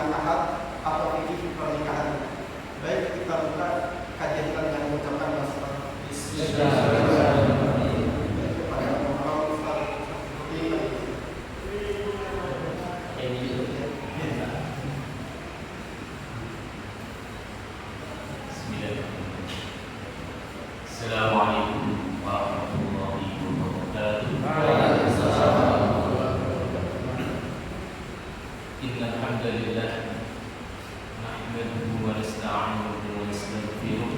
dengan akad atau fikih pernikahan. Baik, kita buka kajian kita dengan mengucapkan basmalah. Assalamualaikum warahmatullahi wabarakatuh. Innal hamdalillah nahmaduhu wa nasta'inuhu wa nastaghfiruh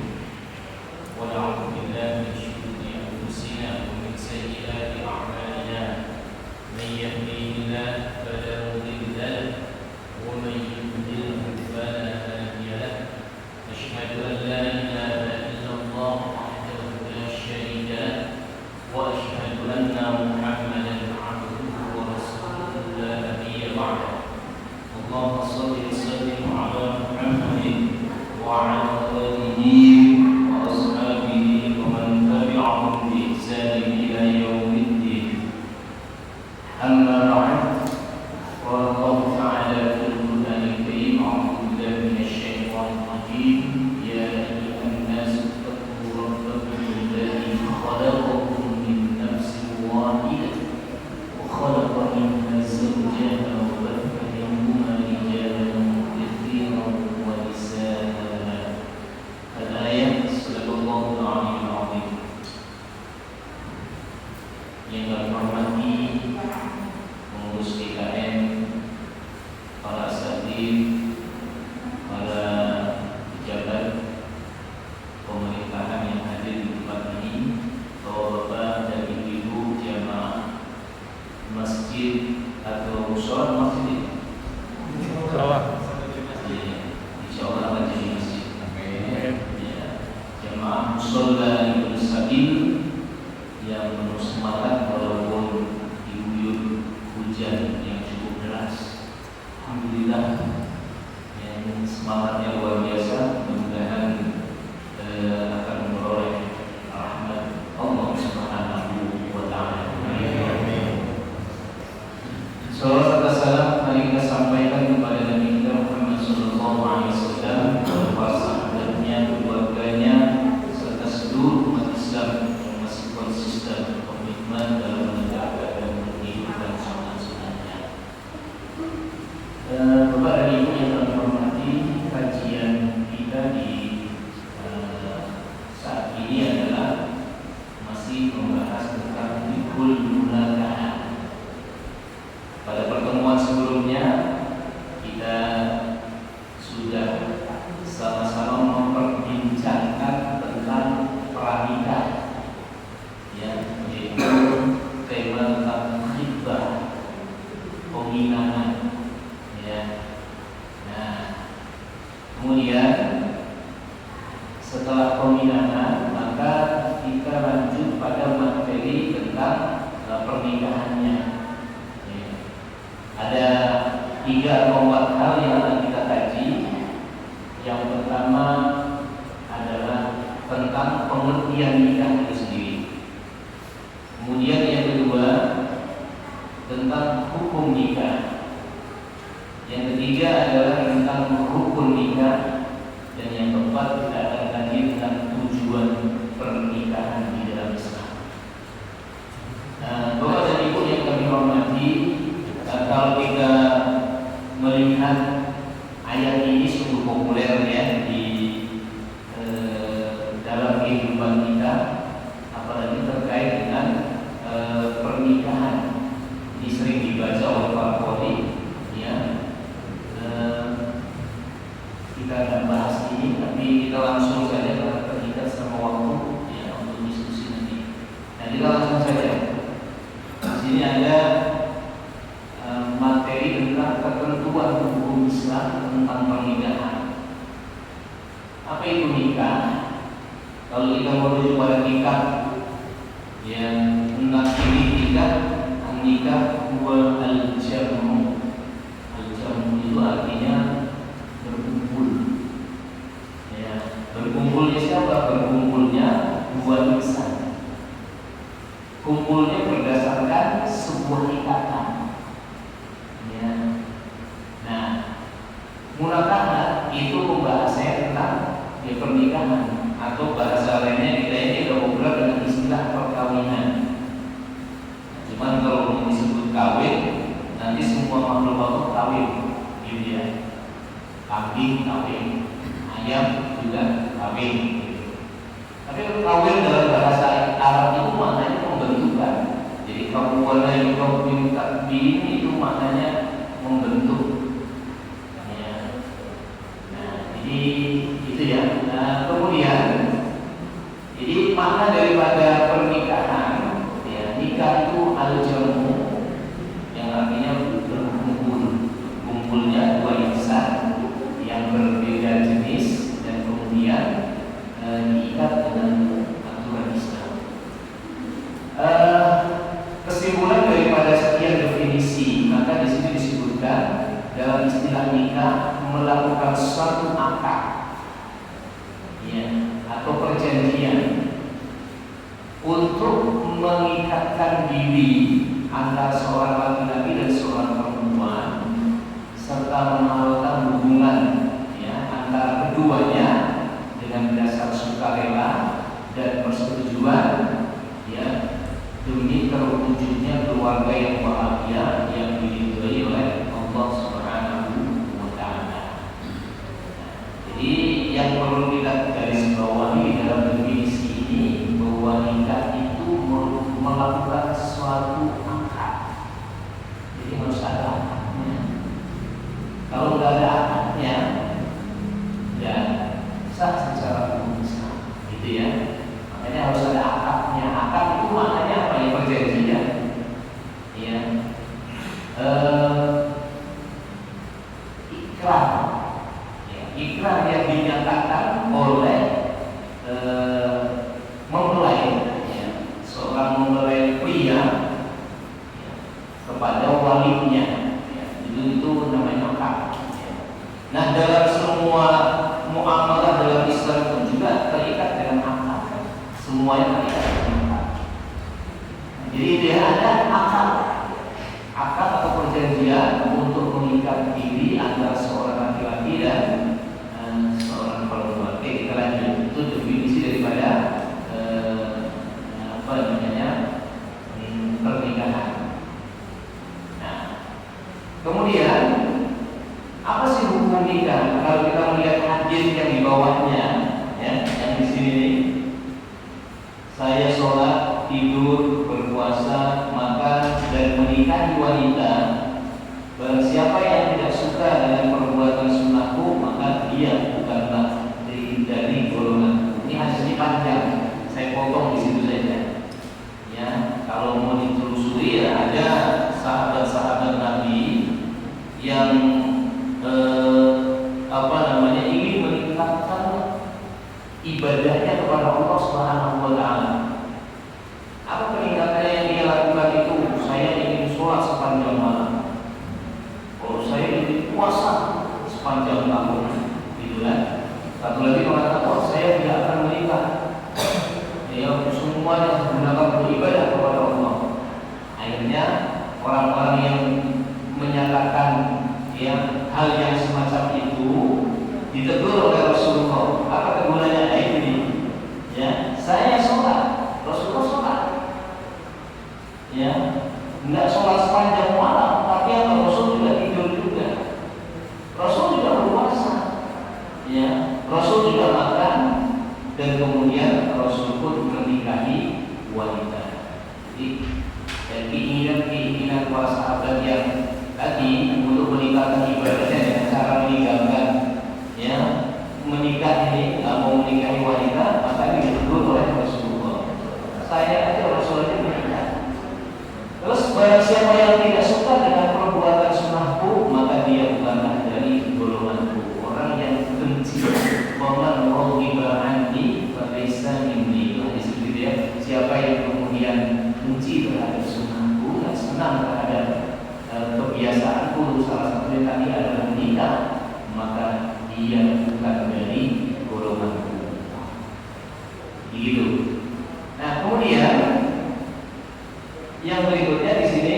wa na'udzu billahi min shururi anfusina wa min sayyiati a'malina. Man yahdihillahu fala mudilla lahu wa man yudlil fala hadiya lahu. Asyhadu an la ilaha illallah وأشهد أن محمدا عبده ورسوله لا نبي بعده. اللهم صل وسلم على محمد وعلى آله وأصحابه ومن تبعهم بإحسان إلى يوم الدين. أما بعد، قال الله تعالى في القرآن الكريم: أعوذ بالله من الشيطان الرجيم. يا أيها الناس اتقوا ربكم الذي خلقكم واحدة وخلق منها زوجها وبث منهما رجالا كثيرا ونساء. الآية. صدق الله العلي العظيم. Yang kami hormati pengurus DKM, para asatidz, para pejabat pemerintahan yang hadir di tempat ini, bapak-bapak dan ibu-ibu jamaah masjid atau mushola masjid. Insyaallah akan jadi masjid. Ya, jamaah mushola Ibnu Sabil yang penuh semangat walaupun diguyur hujan yang cukup deras. Alhamdulillah, yang semangatnya luar biasa. Mudah-mudahan akan memperoleh rahmat Allah Subhanahu wa ta'ala. Salawat serta salam mari kita sampaikan kepada Nabi kita Muhammad sallallahu alaihi wasallam, para sahabatnya, keluarganya, serta seluruh umat Islam yang masih konsisten komitmen dalam menegakkan dan menghidupkan sunnah-sunnahnya. Bapak dan Ibu yang kami hormati, kajian kita di saat ini adalah masih membahas tentang fikul munakaha. Pada pertemuan sebelumnya kita sudah sama-sama memperbincangkan tentang pernikahan, yaitu tema tentang khitbah, peminangan. Nah, kemudian setelah peminangan maka kita lanjut pada materi tentang pernikahannya. Ada 3 atau 4 hal yang akan kita kaji. Yang pertama adalah tentang pengertian nikah itu sendiri. Kemudian yang kedua tentang hukum nikah. Yang ketiga adalah tentang rukun nikah. Dan yang keempat kita akan kaji tentang tujuan pernikahan di dalam Islam. Bapak dan Ibu yang kami hormati, kalau kita melihat ayat ini sungguh populer ya di dalam kehidupan kita, apalagi terkait dengan pernikahan. Ini sering dibaca oleh para qori, ya. Kita akan bahas ini, tapi kita langsung saja karena terhitung sama waktu ya untuk diskusi nanti. Nah, kita langsung saja. Di sini ada materi tentang ketentuan hukum Islam tentang pernikahan. Apa itu nikah? Kalau kita merujuk pada nikah, yang tentang ini nikah huwa al-jamu. Al-jamu itu artinya berkumpul. Ya, berkumpulnya siapa? Berkumpulnya dua insan. Kumpulnya berdasarkan sebuah ikatan. Ya. Nah, Munakahat itu membahasnya tentang ya, pernikahan atau bahasa lainnya kita ini ada beberapa dengan istilah perkawinan. Cuman kalau disebut kawin, nanti semua makhluk Allah kawin, gitu ya. Kambing kawin, ayam juga kawin. Tapi kawin dalam bahasa Arab itu maknanya pembentukan. Jadi kawan yang kawin takbir itu maknanya membentuk. Itu ya. Nah, kemudian jadi makna daripada pernikahan ya, nikah itu al-jamu yang artinya berkumpul, kumpulnya dua insan yang berbeda jenis dan kemudian diikat dengan aturan Islam. Kesimpulan daripada sekian definisi, maka di sini disebutkan dalam istilah nikah melakukan suatu akad ya, atau perjanjian untuk mengikatkan diri antara seorang laki-laki dan seorang perempuan serta menawarkan hubungan ya, antara keduanya dengan dasar sukarela dan persetujuan ya, demi terwujudnya keluarga yang bahagia yang diridhoi oleh Allah Subhanahu wa Ta'ala. Jadi yang perlu kita garis bawahi dalam definisi ini bahwa nikah itu melakukan suatu akad. Jadi harus ada akadnya. Kalau nggak ada akadnya, ya sah secara hukum Islam, gitu ya. Makanya harus ada akadnya. Akad itu maknanya apa ya? Perjanjian. Ya. Ikrar. Ya, ikrar yang dinyatakan oleh mempelai, ya, seorang mempelai pria ya, kepada walinya, ya, itu namanya akad. Ya. Nah, dalam semua muamalah dalam Islam pun juga terikat dengan akad. Semuanya terikat dengan akad. Jadi dia ada akad atau perjanjian untuk mengikat diri antara seorang laki-laki dan seorang perempuan. Oke, kita lanjut. Itu definisi daripada pernikahan. Nah, kemudian apa sih hukum nikah? Kalau kita melihat hadis yang di bawahnya, ya, yang di sini nih, saya sholat, tidur, berpuasa, makan, dan menikahi wanita. Barang siapa yang tidak suka dengan perbuatan sunnahku, maka dia bukanlah dari golonganku. Ini hadis ini panjang, saya potong di situ saja. Ya, kalau mau ditelusuri ya ada sahabat-sahabat Nabi yang ingin meningkatkan ibadahnya kepada Allah Subhanahu wa Ta'ala. Apa peningkatannya yang dia lakukan itu? Saya ingin sholat sepanjang malam. Kalau saya ingin puasa sepanjang tahun, gitu kan? Satu lagi mengatakan, saya tidak akan menikah. Ya, semuanya menggunakan beribadah kepada Allah. Akhirnya orang-orang yang menyatakan ya hal yang semacam itu ditegur oleh Rasulullah. Apa tegurannya? Ini ya, saya sholat, Rasulullah sholat. Ya, enggak sholat sepanjang malam, tapi apa? Rasul juga tidur juga. Rasul juga berpuasa. Ya, Rasul juga makan dan kemudian Rasul pun menikahi wanita. Jadi keinginan para sahabat yang tadi untuk meningkatkan ibadahnya dengan cara meninggalkan ya menikah ini, mau menikahi wanita, maka ditegur oleh Rasulullah. Saya aja Rasulullah menikah. Terus barang siapa yang tidak suka dengan perbuatan sunnahku, maka dia bukanlah dari golonganku. Orang yang benci, waman raghiba anni falaysa minni. Disebut ya, siapa yang kemudian benci terhadap sunnahku, dan senang terhadap kebiasaanku, salah satunya tadi adalah menikah, maka dia bukan dari golonganku. Begitu. Nah, kemudian yang berikutnya di sini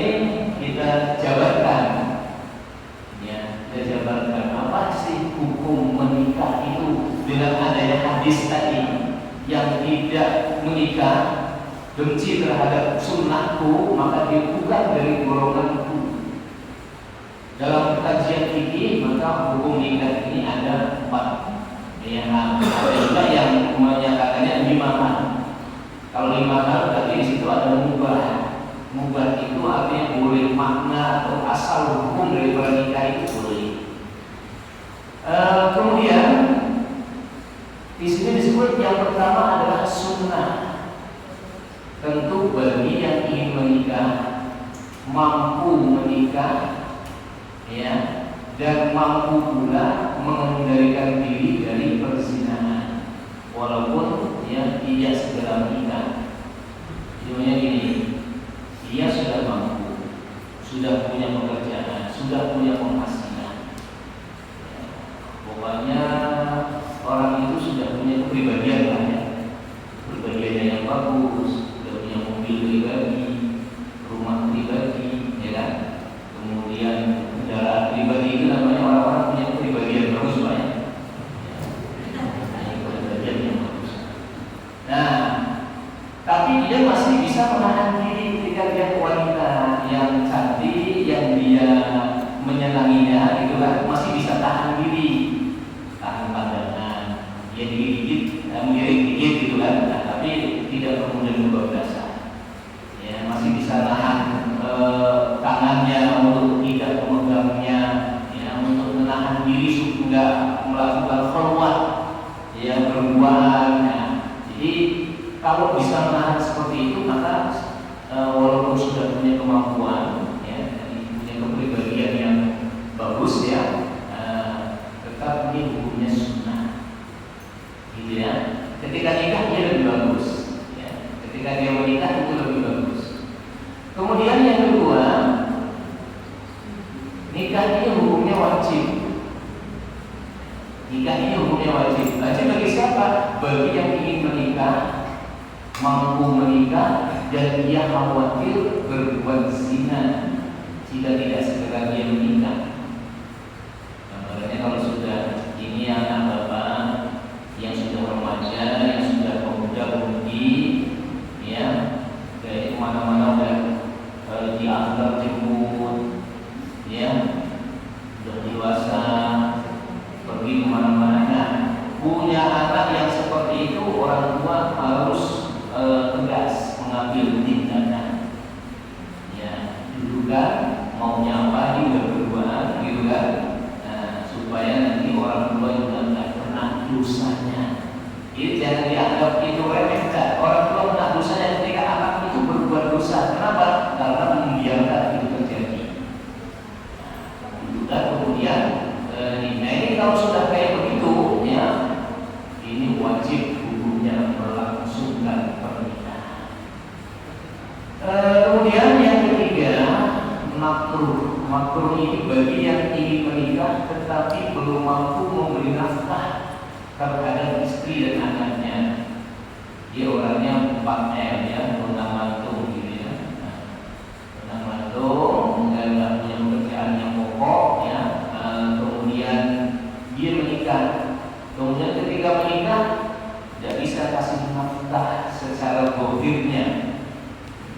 kita jabarkan, ya, kita jabarkan apa apa sih hukum menikah itu dengan adanya hadis tadi yang tidak menikah, benci terhadap sunnahku, maka dia bukan dari golonganku. Dalam kajian fikih maka hukum nikah ini ada 4. Ada juga yang menyatakannya 5 hal. Kalau 5 hal berarti di situ ada mubah. Mubah itu artinya boleh, makna atau asal hukum dari nikah itu boleh. Kemudian di sini disebut yang pertama adalah sunnah. Tentu bagi yang ingin menikah, mampu menikah, ya, dan mampu pula mengendalikan diri dari perzinahan, walaupun ya tidak segera menikah. Jadinya gini, dia sudah mampu, sudah punya pekerjaan, sudah punya penghasilan. Pokoknya orang itu sudah punya kepribadian lah ya, kepribadiannya yang bagus, sudah punya mobil pribadi, rumah pribadi, ya kan? Kemudian kendaraan pribadi itu namanya orang-orang punya kepribadian bagus Pak ya. Kepribadian yang bagus. Nah, tapi dia masih bisa menahan diri ketika dia wanita yang cantik, yang dia menyenanginya, gitu kan, masih bisa tahan diri, tahan pandangan, dia dikit-dikit, melirik dikit gitu kan, nah, tapi tidak kemudian bablasan, ya masih bisa nahan tangannya untuk tidak memegangnya, ya untuk menahan diri supaya melakukan khulwat, ya berduaan. Nah, jadi kalau bisa menahan seperti itu maka walaupun sudah punya kemampuan, ya, punya kepribadian yang bagus ya, tetap ini hukumnya sunnah, gitu ya. Ketika nikah dia lebih bagus, ya. Ketika dia menikah itu lebih bagus. Kemudian yang kedua, nikah ini hukumnya wajib. Nikah ini hukumnya wajib. Wajib bagi siapa? Bagi yang ingin menikah, mampu menikah, dan dia khawatir berbuat zina jika tidak segera dia menikah. Makanya kalau sudah ini anak bapak yang sudah remaja, yang sudah pemuda-pemudi, ya, dari kemana-mana udah diantar jemput, ya, sudah dewasa, pergi kemana-mana. Punya anak yang seperti itu, orang tua harus tegas mengambil tindakan, ya, dulu kan maunya apa juga berduaan, gitu kan, nah, supaya nanti orang tua juga nggak kena dosanya. Jadi jangan dianggap itu remeh, kan? Orang tua kena dosanya ketika anak itu berbuat dosa. Kenapa? Karena membiarkan itu terjadi. Dan kemudian nah ini kalau sudah kayak begitu, ya, ini wajib hukumnya melangsungkan pernikahan. Kemudian yang ketiga, makruh. Makruh ini bagi yang ingin menikah tetapi belum mampu memberi nafkah terhadap istri dan anaknya. Dia orangnya 4M ya, menang-mantung gitu ya. Menang-mantung, nggak punya pekerjaan yang pokok ya. Kemudian dia menikah. Kemudian ketika menikah tidak bisa kasih nafkah secara gohirnya.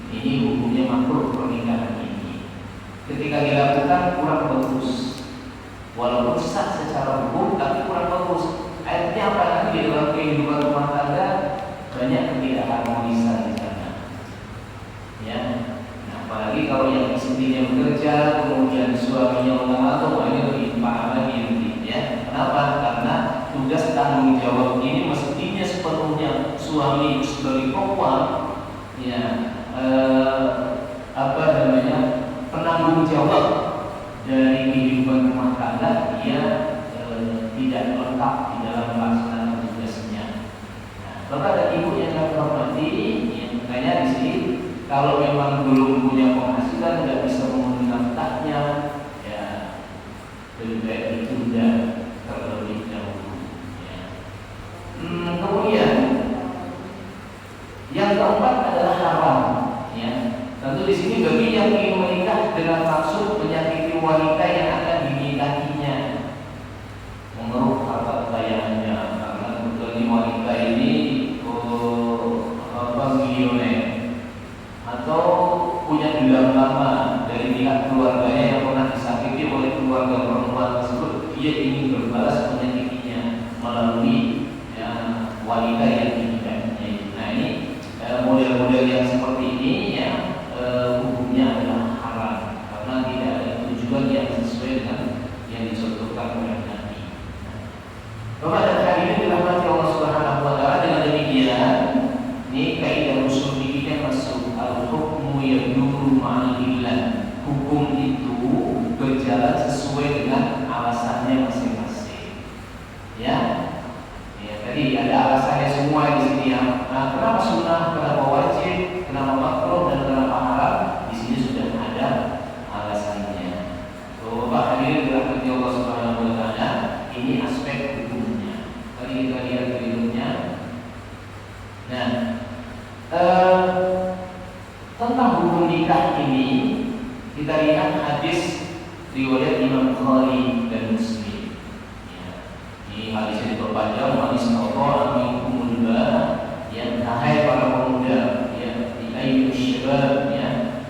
Ini hukumnya makruh pernikahan ini. Ketika dilakukan kurang bagus, walaupun sah secara hukum tapi kurang bagus. Akhirnya apa? Nanti di dalam kehidupan rumah tangga banyak ketidakharmonisan di sana. Ya, nah, apalagi kalau yang istrinya bekerja, kemudian suaminya mengatur, ini lebih parah lagi nanti. Ya, kenapa? Karena tugas tanggung jawab ini mestinya sepenuhnya suami sebagai perempuan, ya, penanggung jawab dari kehidupan rumah tangga, dia tidak lengkap di dalam pelaksanaan tugasnya. Nah, Bapak dan Ibu yang kami hormati, ya, makanya di sini kalau memang belum punya penghasilan, tidak bisa memenuhi nafkahnya, ya lebih baik ditunda terlebih dahulu. Ya. Kemudian yang keempat adalah haram. Ya. Tentu di sini bagi yang ingin menikah dengan maksud menyakiti wanita yang akan dinikahinya. perempuan tersebut dia ingin berbalas menyakitinya melalui wanita yang dinikahinya. Nah ini model-model yang seperti ini ya hukumnya adalah haram karena tidak ada tujuan yang sesuai dengan yang dicontohkan oleh Nabi. Bapak dan hadirin dirahmati Allah Subhanahu wa taala, dengan demikian ini kaidah usul fikihnya masuk al-hukmu yaduru ma'al illah. Hukum itu berjalan sesuai dengan alasannya masing-masing. Ya. Ya, tadi ada alasannya semua di sini ya. Nah, kenapa sunnah, kenapa wajib, kenapa makruh dan kenapa haram? Di sini sudah ada alasannya. Bapak hadirin dirahmati Allah Subhanahu wa taala, ini aspek hukumnya. Tadi kita lihat berikutnya. Nah, tentang hukum nikah ini kita lihat hadis riwayat Imam Bukhari dan Muslim. Ya. Ini hadis yang diperpanjang, hadis Allah aminkumul ba, yang hai para pemuda, ya, di ayyuh syabab, ya,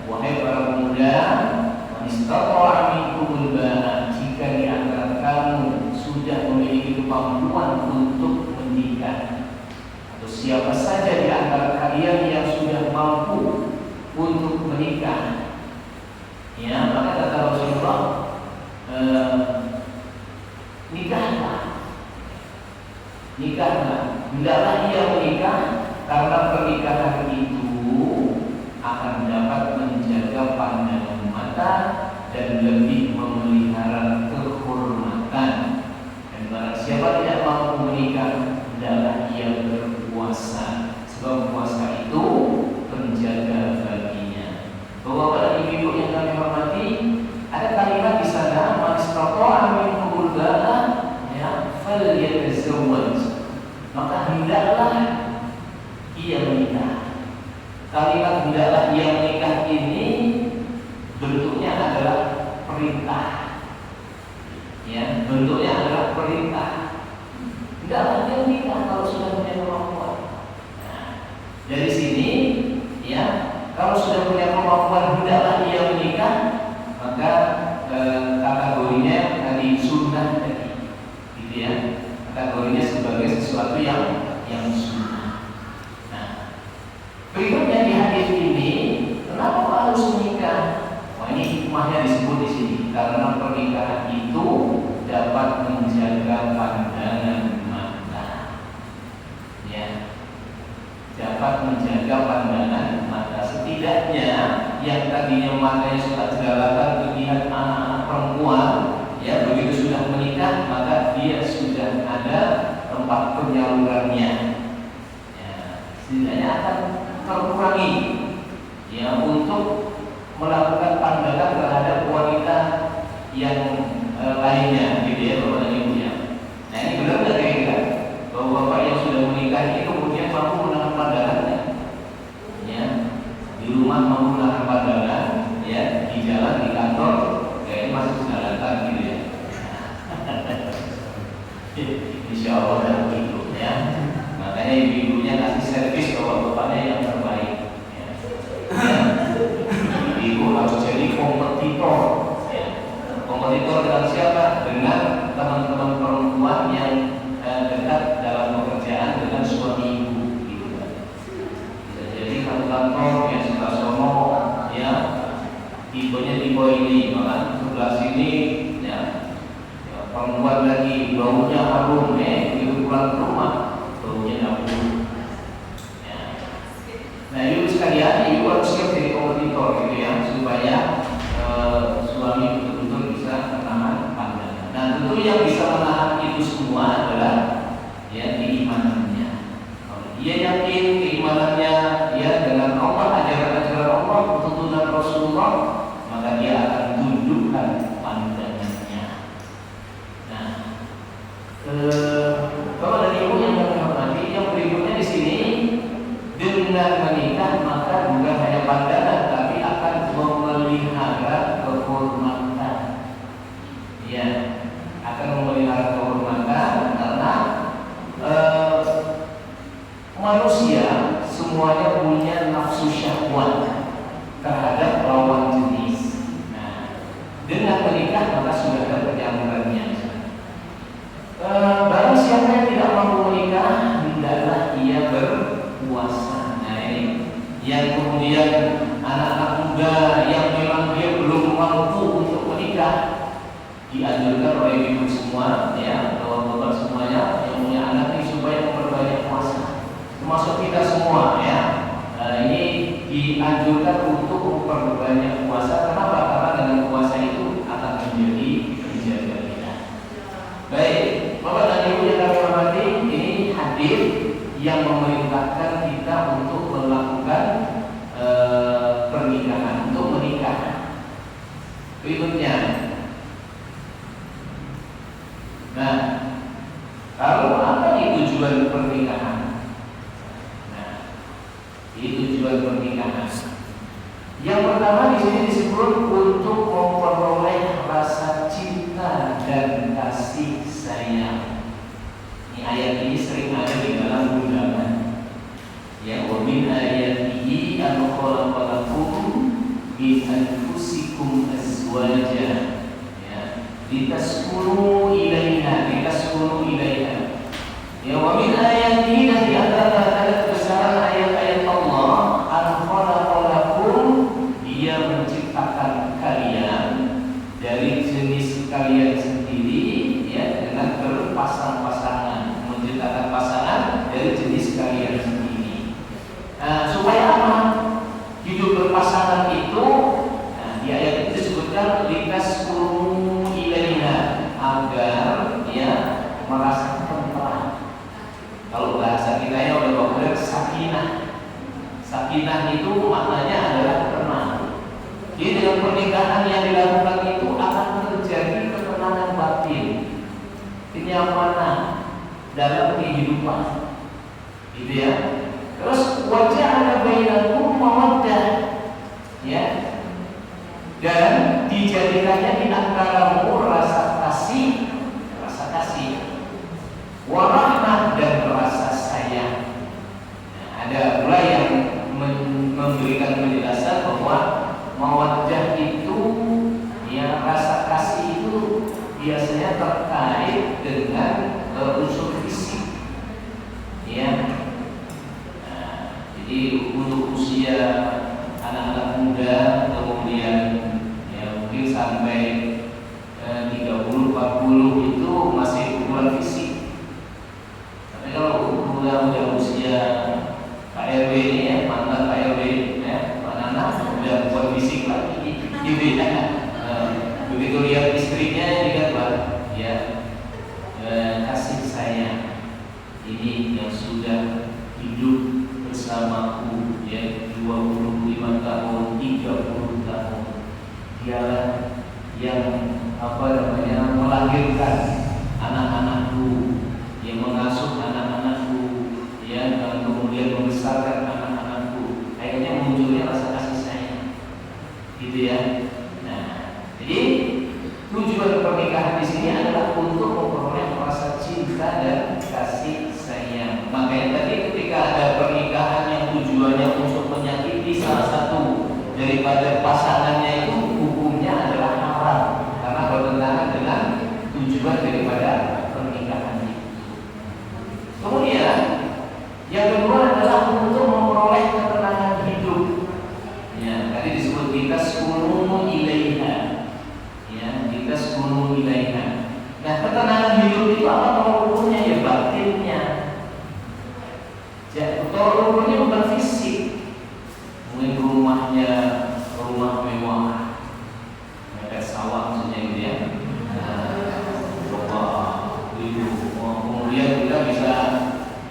wahai para pemuda, istata'a aminkumul ba, jika di antara kamu sudah memiliki kemampuan untuk menikah, atau siapa saja di antara kalian yang sudah mampu untuk menikah, ya, maka kata Rasulullah, nikahlah, hendaklah ia menikah, karena pernikahan itu akan dapat menjaga pandangan mata dan lebih memelihara kehormatan. Dan barang siapa tidak mampu menikah, hendaklah ia berpuasa, sebab puasa itu penjaga baginya. Bapak dan ibu yang kami hormati, ada kalimat di sana, man istata'a minkumul ba'a, ya, falyatazawwaj, maka hendaklah ia menikah. Kalimat hendaklah ia menikah ini bentuknya adalah perintah. Ya, bentuknya adalah perintah. Hendaklah ia menikah kalau sudah punya kemampuan. Nah, dari sini, ya, kalau sudah punya kemampuan hendaklah ia menikah, maka kategorinya tadi sunnah tadi, gitu ya. Kategorinya sebagai sesuatu yang sunnah. Nah, berikutnya di hadis ini, kenapa harus menikah? Wah, ini hikmahnya disebut di sini, karena pernikahan itu dapat menjaga pandangan mata, ya, dapat menjaga pandangan mata. Setidaknya yang tadinya matanya suka jelalatan melihat anak-anak perempuan, ya, begitu sudah menikah maka dia sudah ada tempat penyalurannya, ya, setidaknya akan terkurangi, ya, untuk melakukan pandangan terhadap wanita yang lainnya, gitu ya, Bapak dan Ibu ya. Nah, ini benar nggak kira-kira bahwa bapak yang sudah menikah ini kemudian mampu menahan pandangannya, ya, di rumah mampu menahan pandangan, ya, di jalan, di kantor kayaknya masih jelalatan, gitu ya. Insya Allah dan begitu, ya. Makanya ibu-ibunya kasih servis ke bapaknya yang terbaik, ya. Ibu harus jadi kompetitor, ya. Kompetitor dengan siapa? Dengan teman-teman perempuan yang dekat dalam pekerjaan dengan suami ibu, gitu kan. Bisa jadi satu kantor yang sebelah sono, ya, tipenya tipe ini, malah sebelah sini, ya, perempuan lagi baunya harum, begitu pulang ke rumah baunya dapur, ya. Nah, ibu sekalian, ibu harus siap jadi kompetitor, gitu ya, supaya suami betul-betul bisa menahan pandangan. Nah, tentu yang bisa menahan itu semua adalah, ya, keimanannya. Kalau dia yakin keimanannya, ya, dengan Allah, ajaran-ajaran Allah, tuntunan Rasulullah, maka dia akan tundukkan pandangannya. Nah, Bapak dan Ibu yang kami hormati, yang berikutnya di sini, dengan menikah maka bukan hanya pandangan, tapi akan memelihara kehormatan, ya, akan memelihara kehormatan karena manusia semuanya punya nafsu syahwat terhadap lawan jenis. Nah, dengan menikah maka sudah ada penyaluran yang memerintahkan kita untuk melakukan pernikahan, untuk menikah. Berikutnya, nah, kalau apa tujuan pernikahan? Nah, ini tujuan pernikahan. Yang pertama di sini disebut untuk memperoleh rasa cinta dan kasih sayang. Ini ayat ini sering ada di dalam undangan. Ya, wa min ayatihi an khalaqalakum min anfusikum azwaja. Ya, litaskunu ilaiha, Ya, wa min ayatihi, dan di antara besaran ayat-ayat Allah, an khalaqalakum, Dia menciptakan kalian dari jenis kalian sendiri, ya, dengan berpasang-pasangan, menciptakan pasangan dari jenis kalian sendiri. Supaya apa? Hidup berpasangan itu, di ayat itu disebutkan litaskunu ilaiha, agar ya merasa tentram. Kalau bahasa kita ya udah populer, sakinah. Sakinah itu maknanya adalah tenang. Jadi dengan pernikahan yang dilakukan itu akan terjadi ketenangan batin, kenyamanan dalam kehidupan, gitu ya. Terus wajah ada bainakum mawaddah, ya, dan dijadikannya di antaramu rasa kasih, warahmah, dan rasa sayang. Ada pula yang memberikan penjelasan bahwa mawaddah itu, ya, rasa kasih itu biasanya terkait dengan unsur fisik, ya. Jadi untuk usia anak-anak muda, kemudian ya mungkin sampai 30-40 itu masih hubungan fisik. Tapi kalau udah usia KRW ini, ya, mantan KRW, ya, anak-anak udah buat fisik lagi, gitu ya. Begitu lihat istrinya juga, Pak, ya, kasih sayang ini yang sudah hidup bersamaku, ya, 25 tahun, 30 tahun. Dialah yang melahirkan anak-anakku, yang mengasuh anak-anakku, ya, dan kemudian membesarkan anak-anakku. Akhirnya munculnya rasa kasih sayang, gitu ya. Nah, jadi tujuan pernikahan di sini adalah untuk memperoleh rasa cinta dan kasih sayang. Makanya tadi ketika ada pernikahan yang tujuannya untuk menyakiti salah satu daripada pasangannya, itu hukumnya adalah haram karena bertentangan dengan tujuan daripada pernikahan itu. Kemudian yang kedua adalah untuk memperoleh ketenangan hidup. Ya, tadi disebut litaskunu ilaiha. Ya, litaskunu ilaiha. Nah, ketenangan hidup itu apa ukurnya? Ya, batinnya. Kalau ukurnya bukan fisik, mungkin rumahnya rumah mewah, ada sawah maksudnya, gitu ya. Kemudian kita bisa,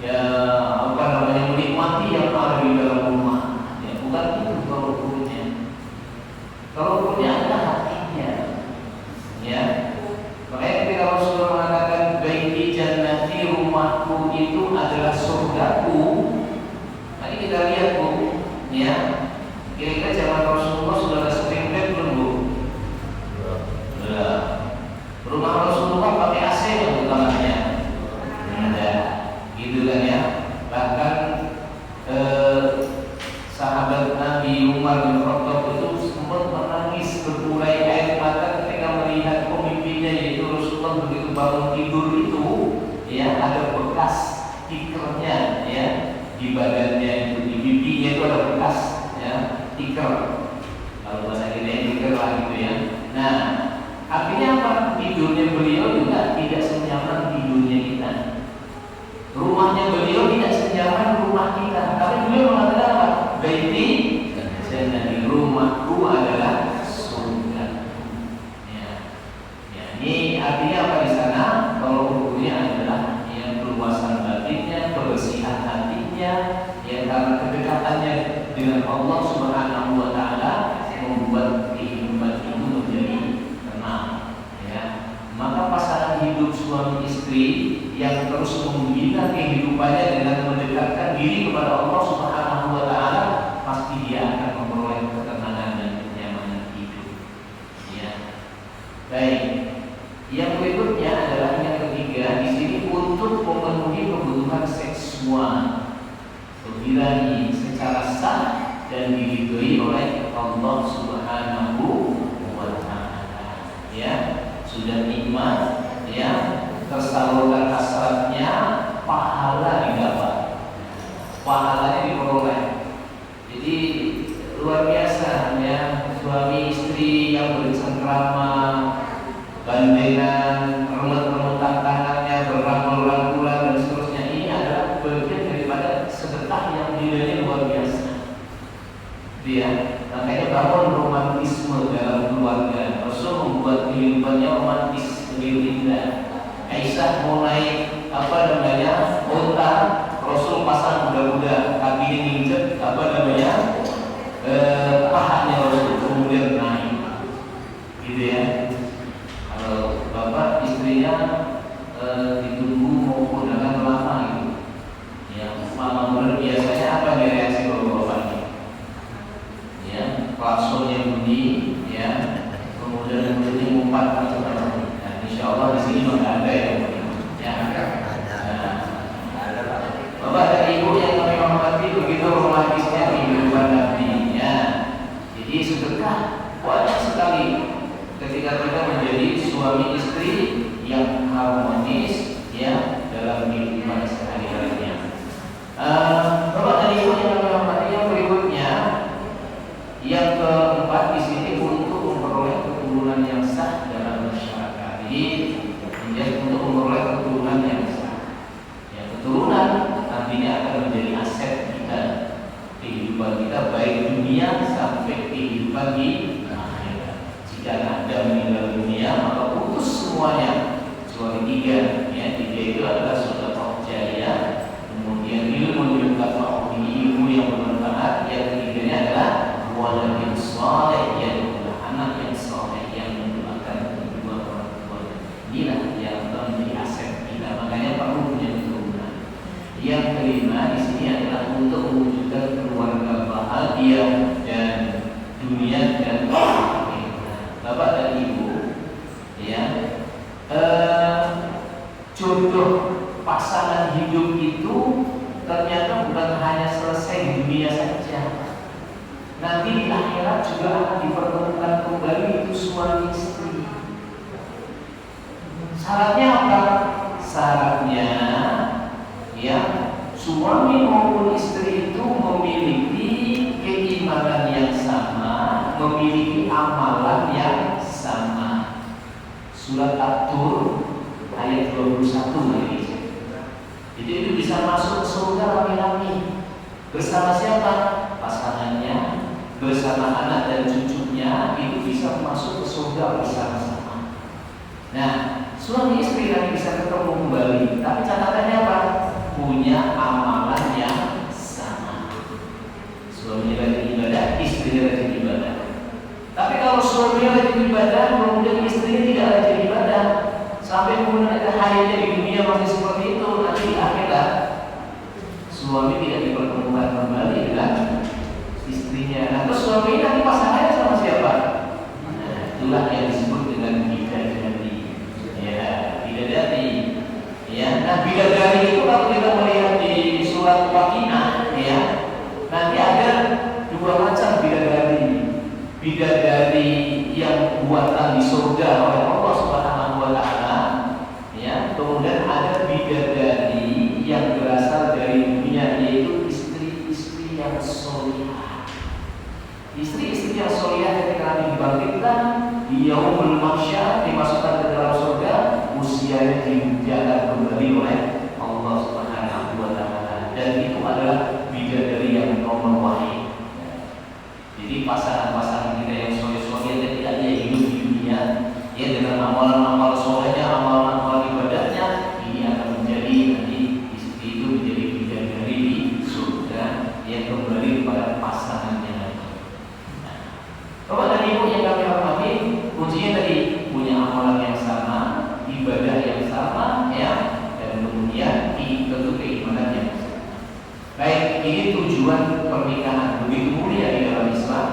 ya, menikmati yang ada di dalam rumah. Ya, bukan itu kalau ukurnya. Kalau ukurnya adalah hatinya, ya. Makanya ketika Rasulullah mengatakan baiti jannati, rumahku itu adalah surgaku. Nanti kita lihat, Bu, ya, kira-kira zaman Rasulullah sudah ada spring bed belum, Bu? Sudah. Rumah Rasulullah pakai AC nggak utamanya? Ada, gitu kan ya. Bahkan sahabat Nabi Umar bin Khattab itu sempat menangis berburai air mata ketika melihat pemimpinnya, yaitu Rasulullah, begitu bangun tidur itu, ya, ada bekas tikernya, ya, di badannya itu, di pipinya itu ada bekas, ya, tiker. Kalau bahasa kita tiker lah, gitu ya. Nah, artinya apa? Tidurnya beliau juga tidak senyaman tidurnya kita. Rumahnya beliau tidak senyaman rumah kita. Tapi beliau mengatakan apa? Baiti jannati, rumahku adalah surga. Ya. Ya, ini artinya apa di sana? Kalau ukurnya adalah yang keluasan batinnya, kebersihan hati. Allah Subhanahu wa taala membuat kehidupan itu menjadi tenang, ya. Maka pasangan hidup suami istri yang terus membina kehidupannya dengan mendekatkan diri kepada Allah Subhanahu wa taala, pasti dia akan memperoleh ketenangan dan kenyamanan hidup. Ya. Baik. Yang berikutnya adalah yang ketiga, di sini untuk memenuhi kebutuhan seksual birahi secara sah dan diridhoi oleh Allah Subhanahu wa taala. Ya, sudah nikmat, ya, tersalurkan hasratnya, pahala didapat. Pahalanya diperoleh. Jadi luar biasa, ya, suami istri yang bercengkrama, bandengan, remet-remetan tangannya, berangkul-rangkulan dan seterusnya, ini adalah bagian daripada sedekah yang nilainya luar biasa. Dia, makanya bangun romantisme dalam keluarga. Rasul membuat kehidupannya romantis, begitu indah. Aisyah mulai unta, Rasul pasang kuda-kuda, kakinya nginjek pahanya Rasul, kemudian naik, gitu ya. Kalau bapak istrinya ditunggu mau kondangan lama gitu, ya mama bener biasanya apa nih reaksi bapak ini? Ya, klaksonnya bunyi, ya, kemudian bunyi ngumpat macam-macam. Nah, insya Allah di sini nggak ada ya, ya. Bapak dan ibu yang kami hormati, begitu romantisnya kehidupan Nabi, ya. Jadi sedekah banyak sekali ketika kita menjadi suami istri yang harmonis, ya, dalam kehidupan sehari-harinya. Bapak dan ibu yang kami hormati, yang berikutnya, yang keempat di sini untuk memperoleh keturunan yang sah dalam masyarakat. Jadi untuk memperoleh keturunan yang sah, ya, keturunan nantinya akan menjadi aset kita, kehidupan kita baik dunia sampai kehidupan di akhirat. Jika ada meninggal dunia maka putus semuanya kecuali tiga, ya. Tiga itu adalah sedekah jariyah, kemudian ilmu yang bermanfaat, ilmu yang bermanfaat, yang ketiganya adalah walad yang saleh, yang adalah anak yang saleh yang mendoakan kedua orang tua. Inilah yang menjadi aset kita, makanya perlu punya keturunan. Yang kelima di sini adalah untuk mewujudkan keluarga bahagia dan dunia dan akhirat. Bapak dan ibu, ya, jodoh pasangan hidup itu ternyata bukan hanya selesai di dunia saja. Nanti di akhirat juga akan dipertemukan kembali itu suami istri. Syaratnya apa? Syaratnya, ya, suami maupun istri itu memiliki keimanan yang sama, memiliki amalan yang sama. Surat At-Tur ayat 21 ini. Jadi itu bisa masuk ke surga laki-laki bersama siapa? Pasangannya, bersama anak dan cucunya, itu bisa masuk ke surga bersama-sama. Nah, suami istri nanti bisa ketemu kembali, tapi catatannya apa? Punya amalan yang sama. Suaminya rajin ibadah, istrinya rajin ibadah. Tapi kalau suaminya rajin ibadah, kemudian istrinya tidak rajin ibadah, sampai kemudian ada hayatnya di dunia masih seperti itu, nanti di akhirat suami tidak dipertemukan kembali dengan istrinya. Nah, terus suami nanti pasangannya sama siapa? Nah, itulah yang disebut dengan bidadari. Ya, bidadari. Ya, nah bidadari itu kalau kita melihat di surat Waqiah, ya, nanti ada dua macam bidadari. Bidadari yang buatan di surga oleh Allah Subhanahu wa taala, ya. Kemudian ada bidadari yang berasal dari dunia, yaitu istri-istri yang solihah. Istri-istri yang solihah ketika nanti dibangkitkan di yaumul mahsyar, dimasukkan ke dalam surga, usianya dijaga kembali oleh Allah Subhanahu wa taala. Dan itu adalah bidadari yang nomor wahid. Jadi pasangan-pasangan kita yang soleh-soleh tidak hanya hidup di dunia, ya, dengan amalan-amal solehnya, amalan-amal ibadahnya, ini akan menjadi nanti istri itu menjadi bidadari di surga yang kembali kepada pasangannya tujuan pernikahan begitu mulia di dalam Islam,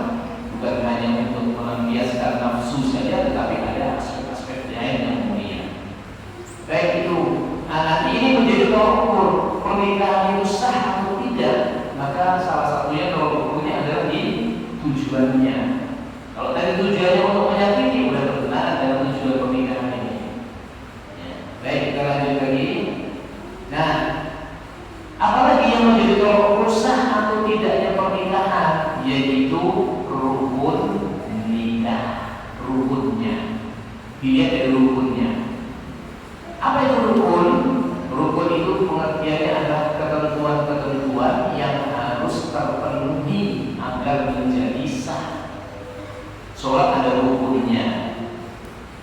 bukan hanya untuk melampiaskan nafsu saja, tetapi ada aspek-aspek lain yang mulia. Baik itu, nanti ini menjadi tolak ukur pernikahan itu sah atau tidak. Maka salah satunya tolak ukurnya adalah di tujuannya. Kalau tadi tujuannya untuk menyakiti, sudah bertentangan dalam tujuan pernikahan ini. Ya. Baik, kita lanjut lagi. Nah, apalagi yang menjadi tolak ukur sah atau tidaknya pernikahan, yaitu rukun nikah, rukunnya. Dilihat dari rukunnya. Apa itu rukun? Rukun itu pengertiannya adalah ketentuan-ketentuan yang harus terpenuhi agar menjadi sah. Sholat ada rukunnya,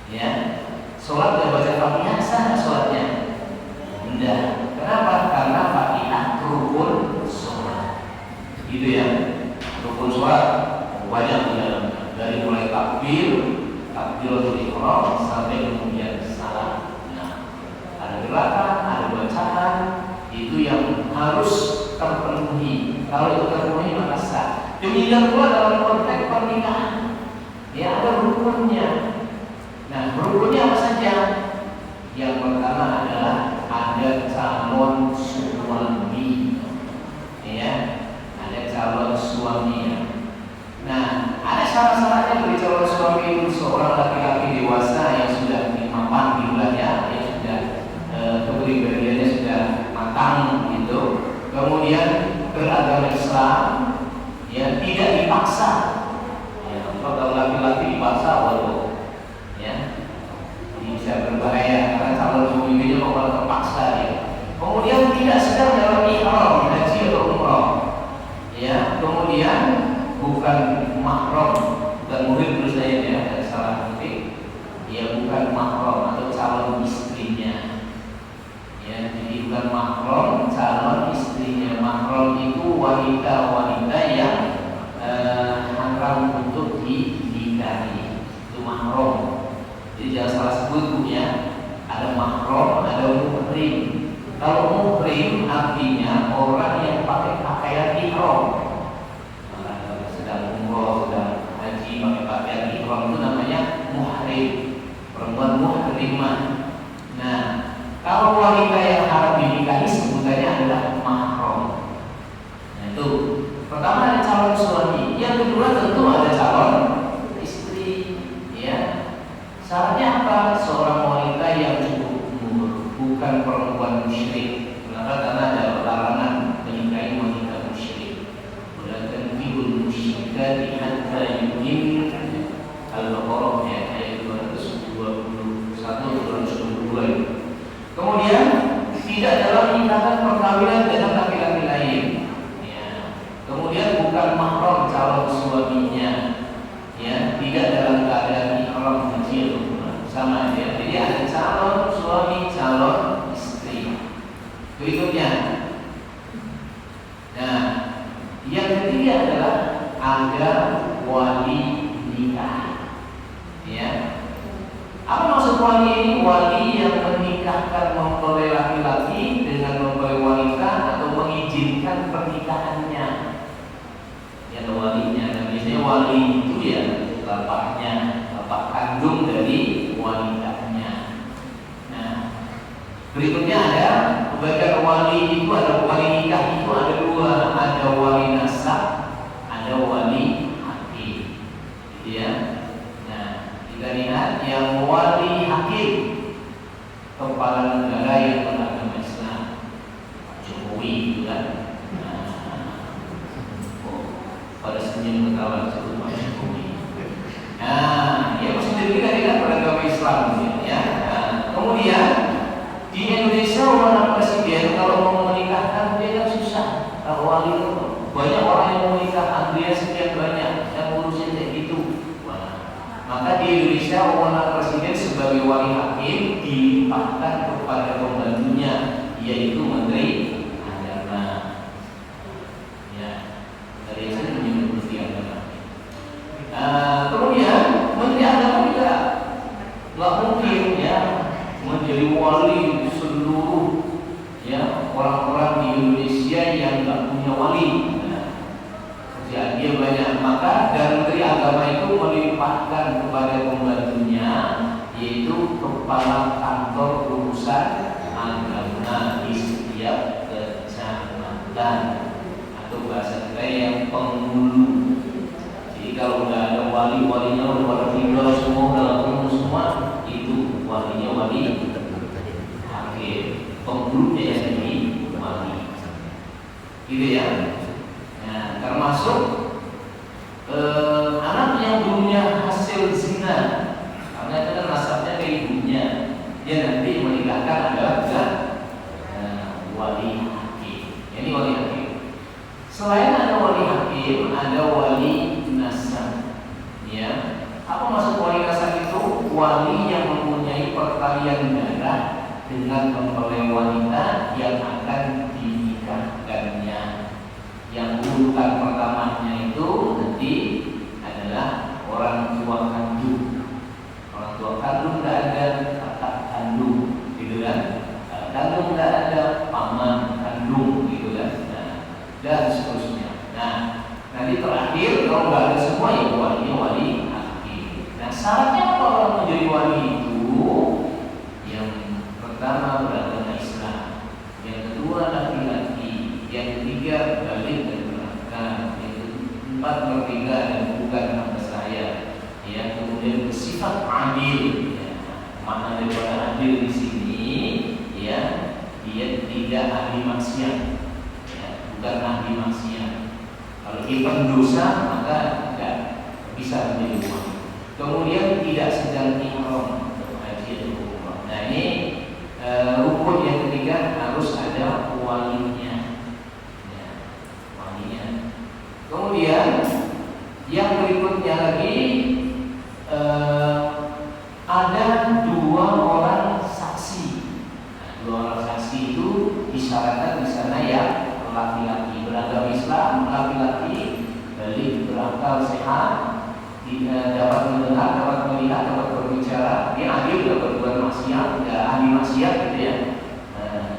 ya. Sholat gak baca Fatihah sah sholatnya? Tidak. Kenapa? Karena Fatihah rukun sholat. Gitu ya. Rukun sholat banyak di dalamnya. Dari mulai takbiratul ihram sampai kemudian salam. Nah, ada gerakan, ada bacaan, itu yang harus terpenuhi. Kalau itu terpenuhi maka sah. Demikian pula dalam konteks pernikahan. Ya, ada rukunnya. Nah, rukunnya apa saja? Yang pertama adalah ada calon suami, ya, ada calon suami. Nah, ada syarat-syaratnya bagi calon suami itu seorang laki-laki dewasa yang sudah mapan di wilayah, yang sudah kepribadiannya sudah matang gitu. Kemudian beragama Islam, ya, tidak dipaksa. Kalau laki-laki dipaksa, waduh, ya, ini bisa berbahaya karena calon suaminya malah terpaksa ya. Kemudian tidak sedang dalam ihram haji atau umrah, ya. Kemudian bukan mahram, bukan murid terus saya ya, ada salah nanti, ya, bukan mahram atau calon istrinya, ya. Jadi bukan mahram, calon istrinya. Mahram itu wanita-wanita yang haram untuk dinikahi, itu mahram. Jadi jangan salah sebut ya. Ada mahram, ada muhrim. Kalau muhrim artinya orang yang pakai pakaian ihram. Kalau sedang umroh, sedang haji pakai pakaian ihram itu namanya muhrim, perempuan muhrimah. Nah, kalau wanita yang haram dinikahi sebutannya adalah mahram. Nah, itu pertama ada calon suami, yang kedua tentu ada calon istri, ya. Syaratnya apa? Seorang wanita yang cukup umur, bukan perempuan musyrik. Kenapa? Karena ada larangan menikahi wanita musyrik. Wala tankihul musyrikati hatta yu'min. Al-Baqarah ayat 221 222. Kemudian tidak dalam ikatan perkawinan dengan laki-laki lain. Kemudian bukan mahram calon suaminya, ya, tidak dalam keadaan ihram haji atau umrah, sama aja. Jadi ada calon suami, calon istri. Berikutnya, nah, yang ketiga adalah ada wali nikah, ya. Apa maksud wali ini? Wali yang menikahkan, mempelai laki-laki dengan mempelai wanita atau mengizinkan pernikahannya. Ada walinya, dan biasanya wali itu ya bapaknya, bapak kandung dari wanitanya. Nah, berikutnya ada pembagian wali itu, ada wali nikah itu ada dua, ada wali nasab, ada wali hakim, gitu ya. Nah, kita lihat yang wali hakim, kepala negara yang beragama Islam, Jokowi itu kan. Pada senyum ketawa sebelum masuk bumi. Nah, ya presiden kita dengan beragama Islam, ya. Nah, kemudian di Indonesia orang presiden kalau mau menikahkan dia kan susah. Kalau wali itu banyak orang yang mau menikah, antrian sekian banyak, yang ngurusin kayak gitu. Maka di Indonesia orang presiden sebagai wali hakim dilimpahkan kepada pembantunya, yaitu Menteri Agama. Ya. Dari saya menyebut Menteri Agama. Kemudian Menteri Agama juga nggak mungkin ya menjadi wali seluruh ya orang-orang di Indonesia yang nggak punya wali. Nah, sultan atau bahasa kita yang penghulu. Jadi kalau nggak ada wali, walinya udah pada tinggal semua, udah ketemu semua, itu walinya wali hakim, penghulunya yang jadi wali, gitu ya. Nah, termasuk anak yang dulunya hasil zina, karena itu kan nasabnya ke ibunya, dia nanti menikahkan adalah wali hakim. Ini wali hakim. Selain ada wali hakim, ada wali nasab. Ya, apa maksud wali nasab itu? Wali yang mempunyai perkalian darah dengan mempelai wanita yang akan dinikahkannya. Yang urutan pertamanya itu nanti adalah orang tua kandung. Orang tua kandung tidak ada kakak kandung, gitu kan? Kandung tidak ada paman kandung, gitu kan? Nah, dan seterusnya. Nah, nanti terakhir kalau nggak ada semua ya wali hakim. Nah, syaratnya apa orang menjadi wali itu? Yang pertama beragama Islam, yang kedua laki-laki, yang ketiga balik dan berakal, yang keempat merdeka dan bukan hamba saya, yang kemudian bersifat adil. Ya, makna daripada adil di sini, ya, dia tidak ahli maksiat, ya, bukan ahli maksiat. Kalau dia pendosa maka tidak bisa menjadi wali. Kemudian tidak sedang ihram haji atau umrah. Nah, ini rukun yang ketiga harus ada walinya. Ya, walinya. Kemudian yang berikutnya lagi ada dua orang saksi. Nah, dua orang saksi itu disyaratkan di sana ya laki-laki beragama Islam, laki-laki balik berakal sehat, dapat mendengar, dapat melihat, dapat berbicara, dia adil, dapat berbuat maksiat, tidak ahli maksiat, gitu ya.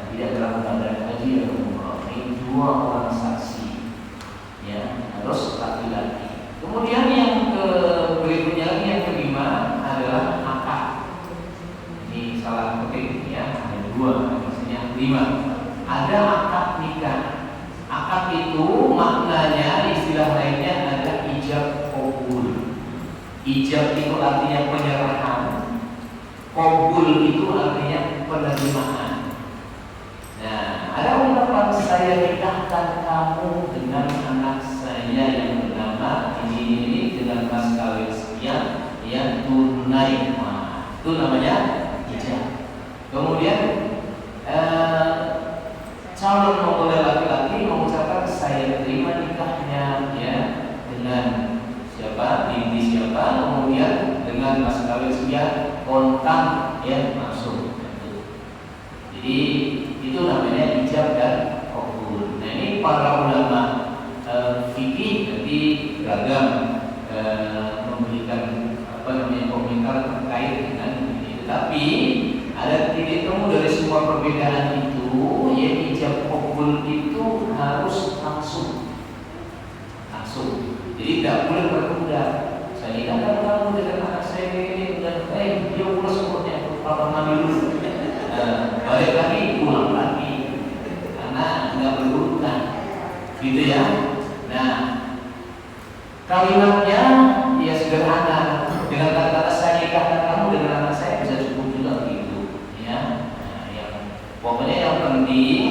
Tidak dalam keadaan haji atau umrah. Ini dua orang saksi, ya, harus laki-laki. Kemudian yang berikutnya lagi yang kelima adalah akad. Ini salah penting ya, ada dua, maksudnya 5. Ada akad nikah. Akad itu maknanya istilah lainnya ada ijab qabul. Ijab itu artinya penyerahan, qabul itu artinya penerimaan. Nah, ada ungkapan saya nikahkan kamu dengan anak saya yang bernama ini dengan mas kawin sekian yang tunai. Nah, itu namanya ijab. Kemudian calon mempelai laki-laki mengucapkan saya terima nikahnya ya dengan siapa, binti siapa, kemudian dengan mas kawin sekian kontan ya masuk. Jadi itu namanya ijab dan qabul. Nah, ini para ulama fikih nanti beragam memberikan komentar terkait dengan ini. Tapi ada titik temu dari semua perbedaan itu, ya ijab qabul itu harus langsung. Jadi tidak boleh bertunda. Saya nikahkan kamu dengan anak saya ini dan dia urus umurnya, papa mandi dulu. Balik lagi, pulang lagi, karena nggak berurutan, gitu ya. Nah, kalimatnya ya sederhana, dengan kata-kata saya nikahkan kamu dengan anak saya bisa cukup juga gitu, ya. Nah, yang pokoknya yang penting,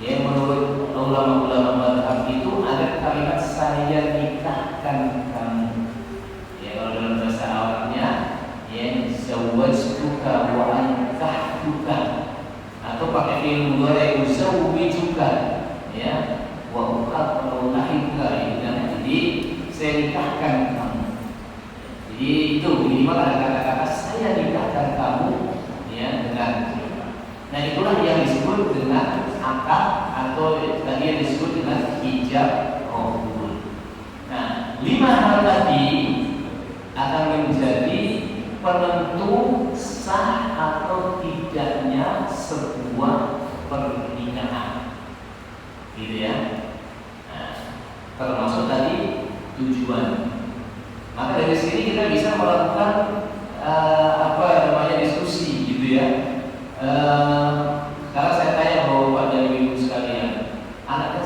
ya menurut ulama-ulama mazhab itu ada kalimat saya nikahkan kamu. Ya kalau dalam bahasa Arabnya, ya zawwajtuka wa ankahtuka, atau pakai fi'il mudhari uzawwijuka, ya wa uqaddahika, jadi saya nikahkan kamu. Jadi itu minimal ada kata-kata saya nikahkan kamu ya dengan. Nah, itulah yang disebut dengan akad atau tadi yang disebut dengan ijab qabul. Nah, 5 hal tadi akan menjadi penentu sah atau tidaknya sebuah pernikahan, gitu ya. Nah, termasuk tadi tujuan. Maka dari sini kita bisa melakukan diskusi, gitu ya. Kalau saya tanya bahwa Bapak dan Ibu sekalian, anak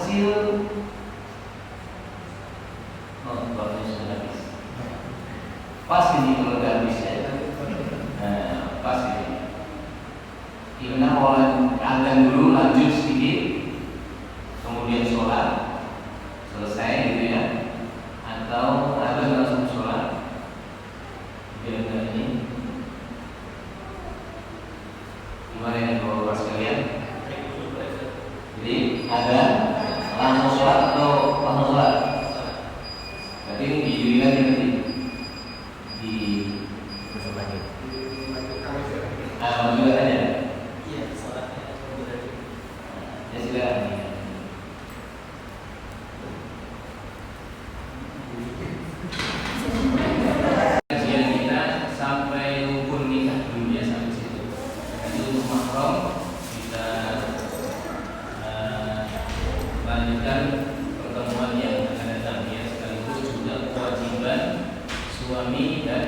benar oleh azan dulu lanjut sedikit, kemudian sholat selesai gitu ya, atau azan langsung sholat? Kira-kira ini gimana ya bapak sekalian? Jadi ada langsung sholat atau langsung sholat? Berarti ini dijulikan nanti di lagi. juga aja. Iya, sholatnya berarti. Ya silakan. Kajian kita sampai rukun nikah dulu ya, sampai situ. Nanti untuk mahram kita lanjutkan pertemuan yang akan datang ya, sekaligus juga kewajiban suami dan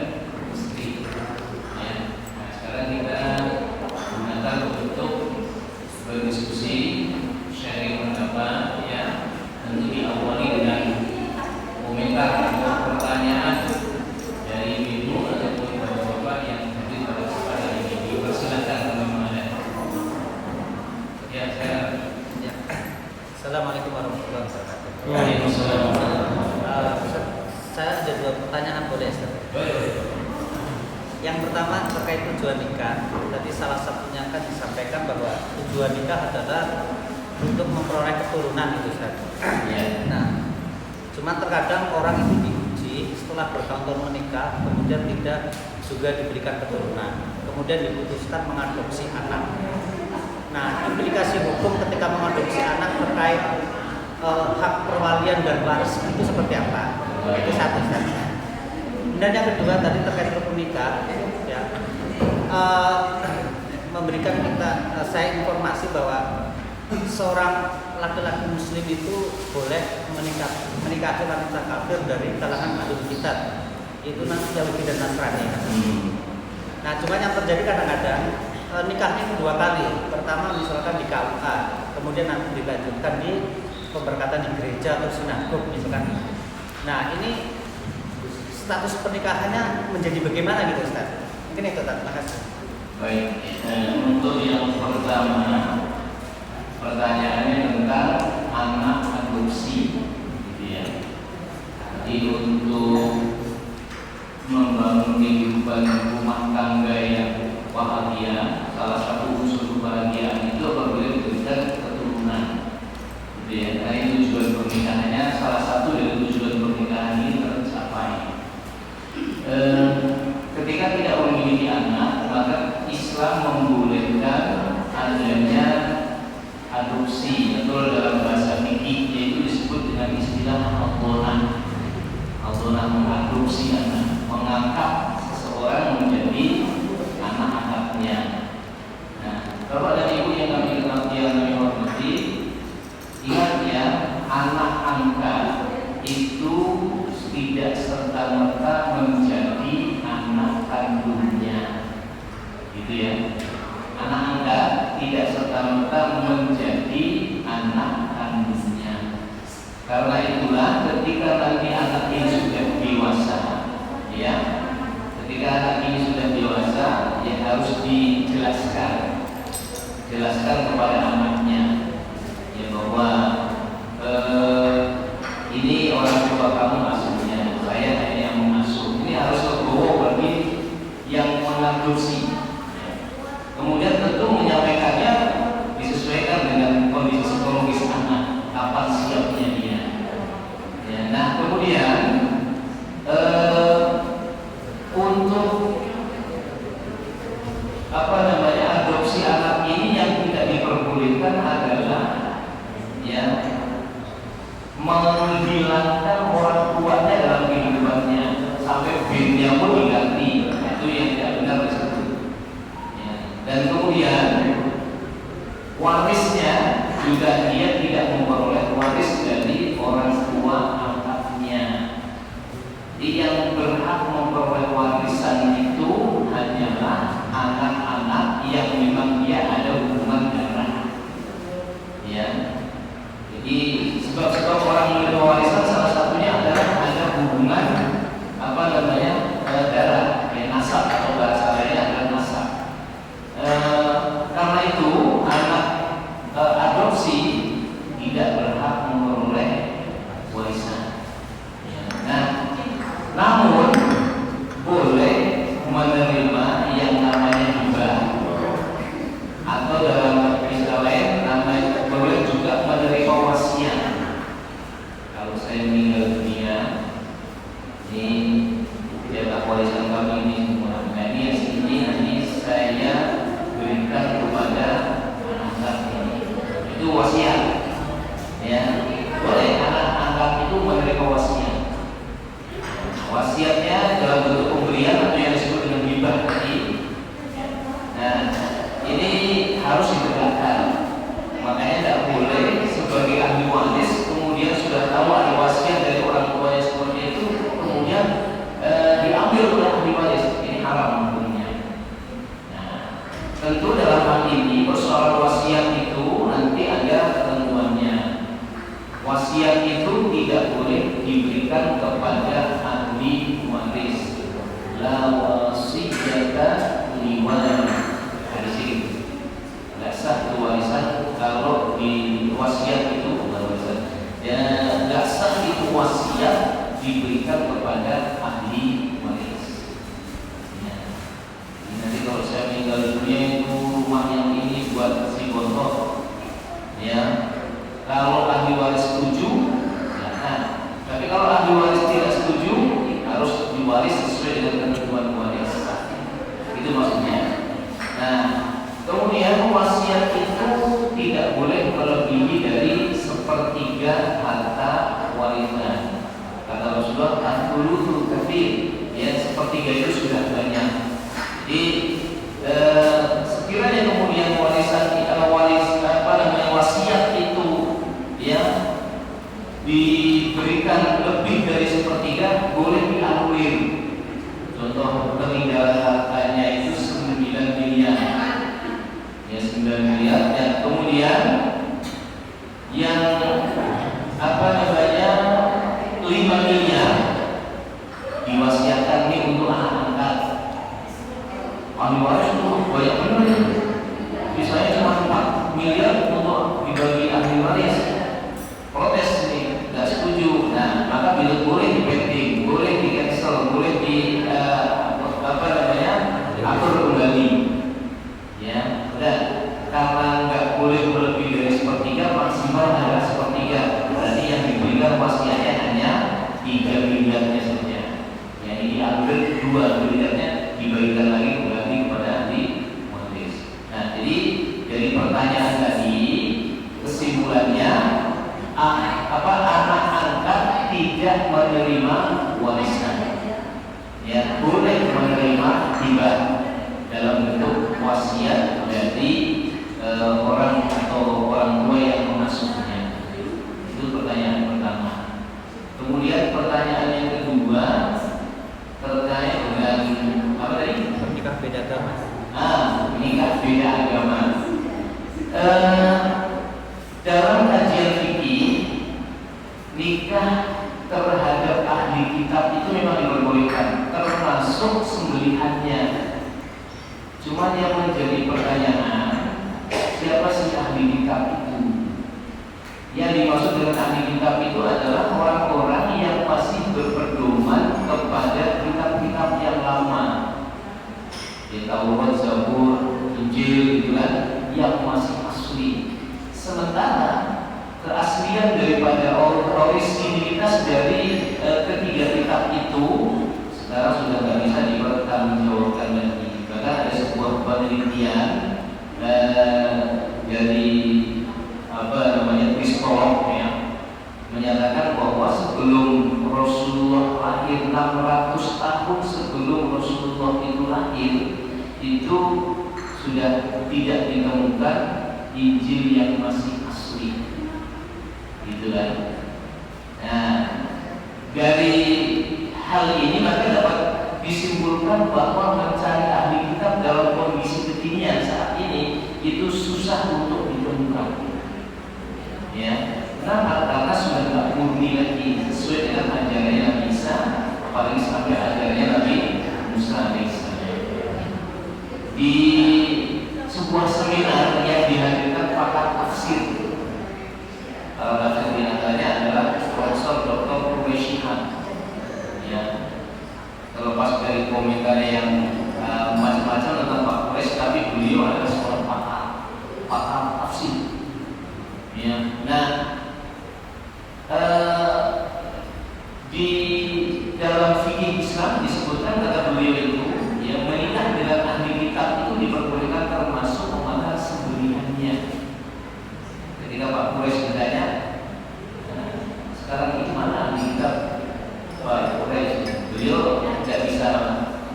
istri. Ya. Nah, sekarang kita gunakan untuk berdiskusi, sharing pendapat ya. Tentu diawali dengan komentar atau pertanyaan dari ibu ataupun bapak-bapak yang hadir pada kesempatan ini. Dipersilakan kalau memang ada. Ya, saya. Ya. Assalamualaikum warahmatullahi wabarakatuh. Waalaikumsalam. Saya ada dua pertanyaan, boleh Ustaz? Yang pertama terkait tujuan nikah. Tadi salah satunya kan disampaikan bahwa tujuan nikah adalah untuk memperoleh keturunan itu Ustaz. Ya. Nah, cuma terkadang orang itu diuji setelah bertahun-tahun menikah, kemudian tidak juga diberikan keturunan, kemudian diputuskan mengadopsi anak. Nah, implikasi hukum ketika mengadopsi anak terkait hak perwalian dan waris itu seperti apa? Itu satu saja. Dan yang kedua tadi terkait rukun nikah, ya, memberikan kita saya informasi bahwa seorang laki-laki muslim itu boleh menikahi wanita kafir dari kalangan ahlul kitab, itu nanti Yahudi dan Nasrani. Nah, cuma yang terjadi kadang-kadang nikahnya itu dua kali. Pertama misalkan di KUA, kemudian nanti dilanjutkan di pemberkatan di gereja atau sinagog misalkan. Nah, ini status pernikahannya menjadi bagaimana gitu Ustaz? Mungkin itu Ustaz, terima kasih. Baik, untuk yang pertama pertanyaannya tentang anak adopsi, gitu ya. Jadi untuk membangun kehidupan rumah tangga yang bahagia, salah satu unsur kebahagiaan itu apabila diberikan keturunan, gitu ya. Karena tujuan pernikahannya, salah satu dari tujuan pernikahan ini tercapai. Ketika tidak memiliki anak, maka Islam membolehkan adanya adopsi atau dalam bahasa fikih yaitu disebut dengan istilah al-dhonah, mengadopsi anak, mengangkat seseorang menjadi anak-anaknya. Nah, Bapak dan Ibu yang kami hormati, ingat ya, anak angkat itu tidak serta-merta menjadi anak kandungnya, gitu ya. Anak angkat tidak serta-merta menjadi anak kandungnya. Karena itulah ketika nanti anak ini sudah dewasa, ya, ketika anak ini sudah dewasa, ya harus dijelaskan kepada anaknya, ya bahwa ini orang tua kamu aslinya, saya hanya yang mengasuh. Ini harus legowo bagi yang mengadopsi. Kemudian tentu menyampaikannya disesuaikan dengan kondisi psikologis anak, kapan siapnya dia. Ya, nah kemudian untuk adopsi anak ini yang tidak diperbolehkan adalah ya menghilangkan orang tuanya dalam kehidupannya sampai binnya pun diganti, itu yang tidak benar disebut. Ya. Dan kemudian warisnya juga dia tidak memperoleh waris dari orang tua angkatnya. Jadi yang berhak memperoleh warisan itu hanyalah anak-anak yang memang dia ada hubungan darah. Ya. Jadi sebab-sebab orang menerima warisan salah satunya adalah ada hubungan darah, ya, nasab atau bahasa lainnya adalah nasab. Karena itu harus ditegakkan. Makanya tidak boleh sebagai ahli waris kemudian sudah tahu ada wasiat dari orang tuanya seperti itu kemudian diambil oleh ahli waris. Ini haram hukumnya. Nah, tentu dalam hal ini persoalan wasiat itu nanti ada ketentuannya. Wasiat itu tidak boleh diberikan kepada ahli waris. La wasiyata li walad. Hadis ini. Tidak sah warisan kalau di wasiat itu bukan warisan. Ya, tidak sah itu wasiat diberikan kepada ahli waris. Ya. Nanti kalau saya meninggal dunia itu rumah yang ini buat si gontok. Ya. Kalau ahli waris setuju, silakan. Tapi kalau ahli waris tidak setuju, harus diwaris sesuai dengan ketentuan waris. Itu maksudnya. Nah, kemudian wasiat itu tidak boleh melebihi dari sepertiga harta warisan. Kata Rasulullah, "Al-thulutsul katsir." Ya, sepertiga itu sudah banyak. Jadi sekiranya kemudian wasiat itu ya diberikan lebih dari sepertiga, boleh dianulir. Contoh peninggalan hartanya itu 9 miliar. Ya 9 miliar dan kemudian yang 5 miliar diwasiatkan ini untuk anak angkat. Ahli waris itu banyak benar. Misalnya cuma 4 miliar untuk dibagi ahli waris. Protes ini, tidak setuju. Nah, maka bila boleh dipending, boleh di cancel, boleh di atur kembali. Ya, dan karena nggak boleh lebih dari sepertiga, maksimal adalah sepertiga. Berarti yang diberikan wasiatnya hanya 3 miliarnya saja. Ya, ini diambil 2 miliarnya dibagikan lagi kembali kepada ahli waris. Nah, jadi dari pertanyaan tadi kesimpulannya anak angkat tidak menerima warisan. Ya, boleh menerima hibah dalam bentuk wasiat dari orang atau orang tua yang mengasuhnya. Itu pertanyaan pertama. Kemudian pertanyaan yang kedua terkait dengan apa tadi? Menikah beda agama. Menikah beda agama. Dalam kajian fikih, nikah terhadap ahli kitab itu memang diperbolehkan, termasuk sembelihannya. Cuma yang menjadi pertanyaan, siapa sih ahli kitab itu? Yang dimaksud dengan ahli kitab itu adalah orang-orang yang masih berpedoman kepada kitab-kitab yang lama. Taurat, Zabur, Injil, gitu kan, yang masih asli. Sementara keaslian daripada originalitas dari ketiga kitab itu sekarang sudah tidak bisa dipertanggungjawabkan lagi. Bahkan ada sebuah penelitian dari psikolog ya, menyatakan bahwa sebelum Rasulullah lahir 600 tahun sebelum Rasulullah itu lahir itu sudah tidak ditemukan Injil yang masih asli, gitu kan? Nah, dari hal ini maka dapat disimpulkan bahwa mencari ahli kitab dalam kondisi kekinian saat ini itu susah untuk ditemukan. Ya, kenapa? Karena sudah tidak murni lagi sesuai dengan ajarannya Nabi Isa, apalagi sampai ajarannya Nabi Musa alaihissalam. Di sebuah seminar yang dihadirkan pakar tafsir, salah satu di antaranya adalah Profesor Dr. Quraisyihan. Ya, terlepas dari komentar yang macam-macam tentang Pak Quraisy, tapi beliau adalah seorang pakar tafsir. Ya, nah di dalam fikih Islam disebutkan kata beliau itu, yang menikah dengan ahli kitab itu diperbolehkan termasuk memahami sembelihannya. Ketika Pak Quraisy bertanya, sekarang itu mana ahli kitab? Pak Quraisy, beliau tidak bisa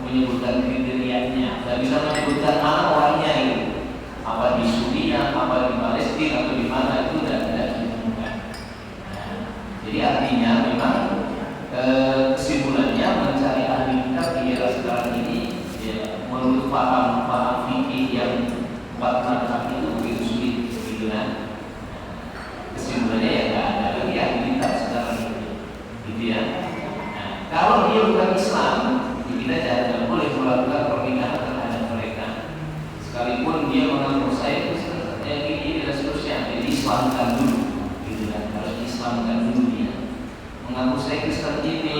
menyebutkan kriterianya, tidak bisa menyebutkan mana orangnya itu, apa di Syria, apa di Palestina atau di mana itu tidak ditemukan. Nah, jadi artinya memang kesimpulannya mencari ahli kitab di era sekarang ini ya, menurut paham fikih yang empat mazhab itu begitu sulit gitu kan. Kesimpulannya ya nggak ada lagi ahli kitab sekarang ini, gitu ya. Nah, kalau dia bukan Islam, kita jangan boleh melakukan pernikahan terhadap mereka, sekalipun dia mengaku saya Kristen, ini dan seterusnya. Jadi Islamkan dulu, gitu kan. Harus Islamkan dulu dia. Mengaku saya Kristen ini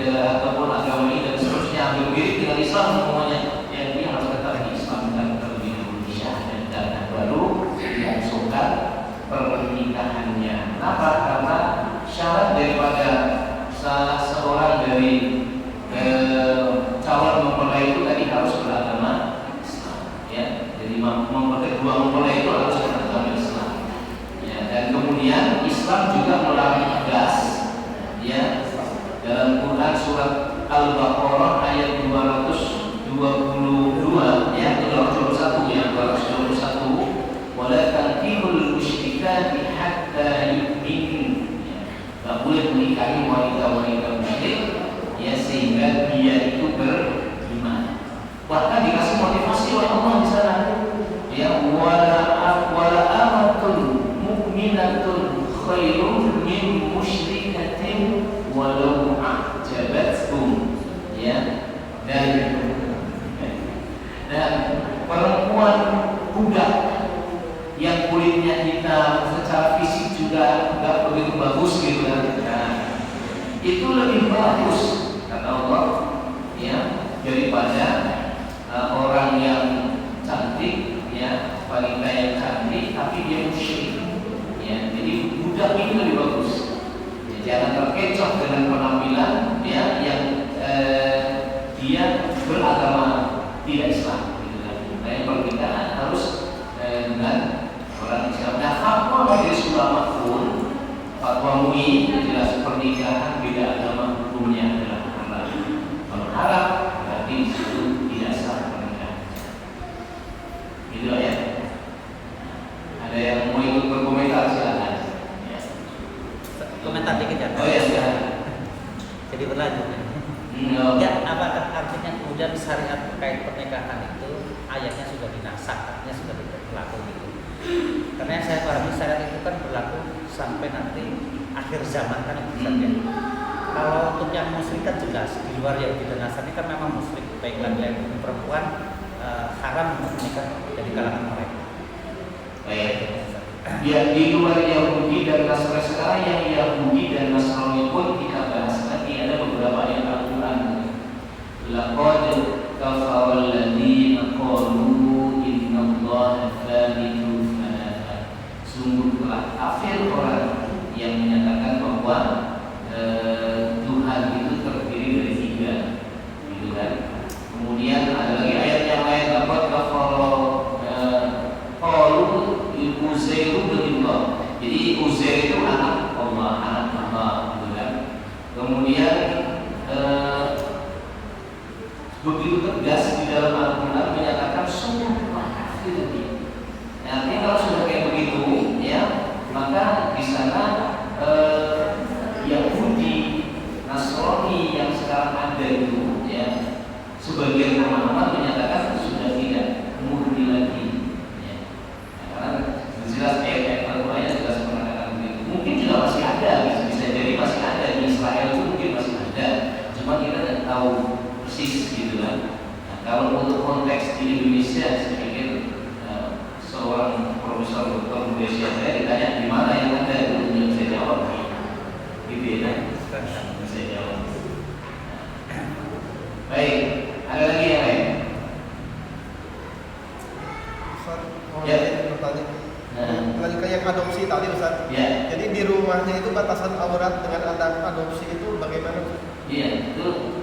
ataupun agama ini dan seterusnya ambil mirip dengan Islam semuanya, ya dia harus tetap diislamkan terlebih dahulu dan baru dilangsungkan pernikahannya. Kenapa? Karena syarat daripada salah seorang dari calon mempelai itu tadi harus beragama Islam, ya. Jadi kedua mempelai itu harus beragama Islam, ya. Dan kemudian Islam juga melarang tegas, ya, dalam Quran surat Al-Baqarah ayat 222, ya, 221, ya, 221, wala tankihul musyrikati hatta yu'min, ya. Tak boleh menikahi wanita-wanita musyrik, ya, sehingga dia itu beriman. Bahkan dikasih motivasi oleh Allah di sana, ya, wala amatun mu'minatun khairun min musyrikatin walau a'jabatkum, ya. Dan perempuan budak yang kulitnya hitam, secara fisik juga nggak begitu bagus gitu kan. Nah, itu lebih bagus kata Allah, ya, daripada orang yang cantik, ya, wanita yang cantik tapi dia musyrik, ya. Jadi budak ini lebih bagus, ya, jangan terkecoh dengan penampilan, ya, yang dia beragama tidak Islam, gitu kan. Nah, pernikahan harus dengan orang Islam. Nah, fatwa majelis ulama pun, fatwa MUI jelas pernikahan beda agama hukumnya adalah halal. Kalau halal berarti itu tidak sah pernikahan. Gitu ya. Ada yang mau ikut berkomentar silakan. Ya. Komentar dikit ya. Oh ya, silakan. Jadi berlanjut. Ya, apakah artinya kemudian syariat terkait pernikahan itu ayatnya sudah dinasakh, artinya sudah berlaku gitu? Karena yang saya pahami syariat itu kan berlaku sampai nanti akhir zaman kan itu saja. Kalau untuk yang musyrik kan jelas di luar Yahudi dan Nasrani kan memang musyrik, baik laki-laki maupun perempuan haram menikah dari kalangan mereka. Baik. Ya, di luar Yahudi dan Nasrani sekarang yang Yahudi dan Nasrani pun kita bahas lagi, ada beberapa ayat Al-Quran. Laqad kafara alladziina qalu innallaha tsalitsu tsalatsa. Sungguh telah kafir orang yang menyatakan bahwa Tuhan itu terdiri dari 3, gitu kan. Kemudian ada lagi ayat yang lain, laqad kafara qalu Uzairu bin Allah. Jadi Uzair itu anak Allah, gitu kan. Kemudian begitu tegas di dalam Al-Quran menyatakan sungguh kafir dia. Artinya kalau sudah kayak begitu, ya, maka di sana Yahudi, Nasrani yang sekarang ada itu, ya, sebagian pemahaman menyatakan sudah tidak murni lagi. Jelas ayat-ayat Al-Quran jelas mengatakan begitu. Mungkin juga masih ada, bisa jadi masih ada di Israel itu, mungkin masih ada. Cuma kita tidak tahu persis, gitu kan. Nah, kalau untuk konteks di Indonesia, saya pikir seorang profesor doktor Indonesia saya ditanya di mana yang ada, itu tidak bisa jawab, gitu ya kan? Tidak bisa jawab. Baik, ada lagi yang lain? Ya, bertanya. Kembali ke yang adopsi tadi, Ustaz. Ya. Jadi di rumahnya itu batasan aurat dengan anak adopsi itu bagaimana? Iya, itu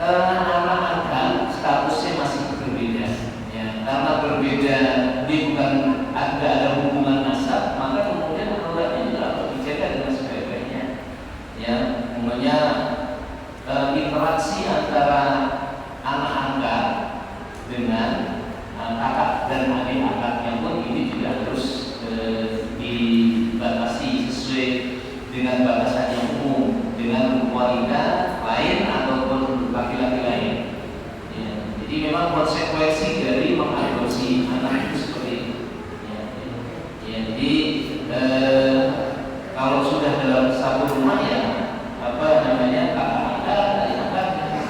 anak angkat statusnya masih berbeda. Ya, karena berbeda, dia bukan ada hubungan nasab, maka kemudian auratnya juga harus dijaga dengan sebaik-baiknya. Ya, kemudian interaksi antara anak angkat dengan kakak dan adik angkatnya pun ini juga kalau sudah dalam satu rumah ya kakak angkat,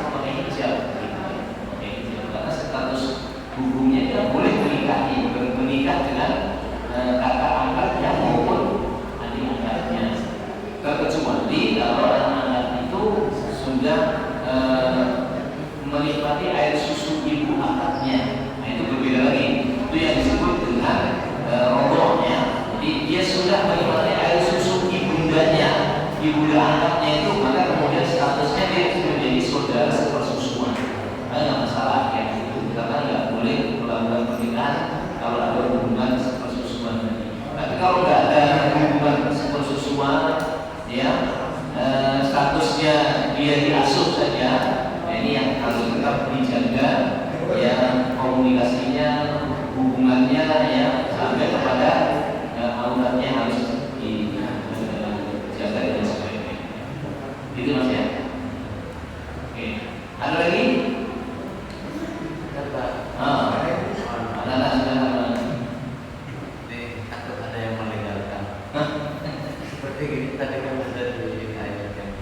pakai hijab, karena status hukumnya tidak boleh menikah dengan kakak angkatnya maupun adik angkatnya, kecuali kalau anak angkat itu sudah menikmati air susu ibu angkatnya. Nah, itu berbeda lagi. Itu yang disebut dengan rodohnya. Jadi dia sudah menikmati air susu ibundanya, ibunda angkatnya itu, maka kemudian statusnya dia sudah menjadi saudara sepersusuan. Nggak masalah ya itu, karena nggak boleh melakukan pernikahan kalau ada hubungan sepersusuan tadi. Tapi kalau nggak ada hubungan sepersusuan, ya statusnya dia diasuh saja. Ini yang harus tetap dijaga, ya komunikasinya, hubungannya, ya sampai kepada auratnya harus dijaga dengan sebaik-baiknya. Itu mas ya. Oke, ada lagi? Ada sudah. Takut ada yang melegalkan. Seperti ini tadi kan ada di ayat yang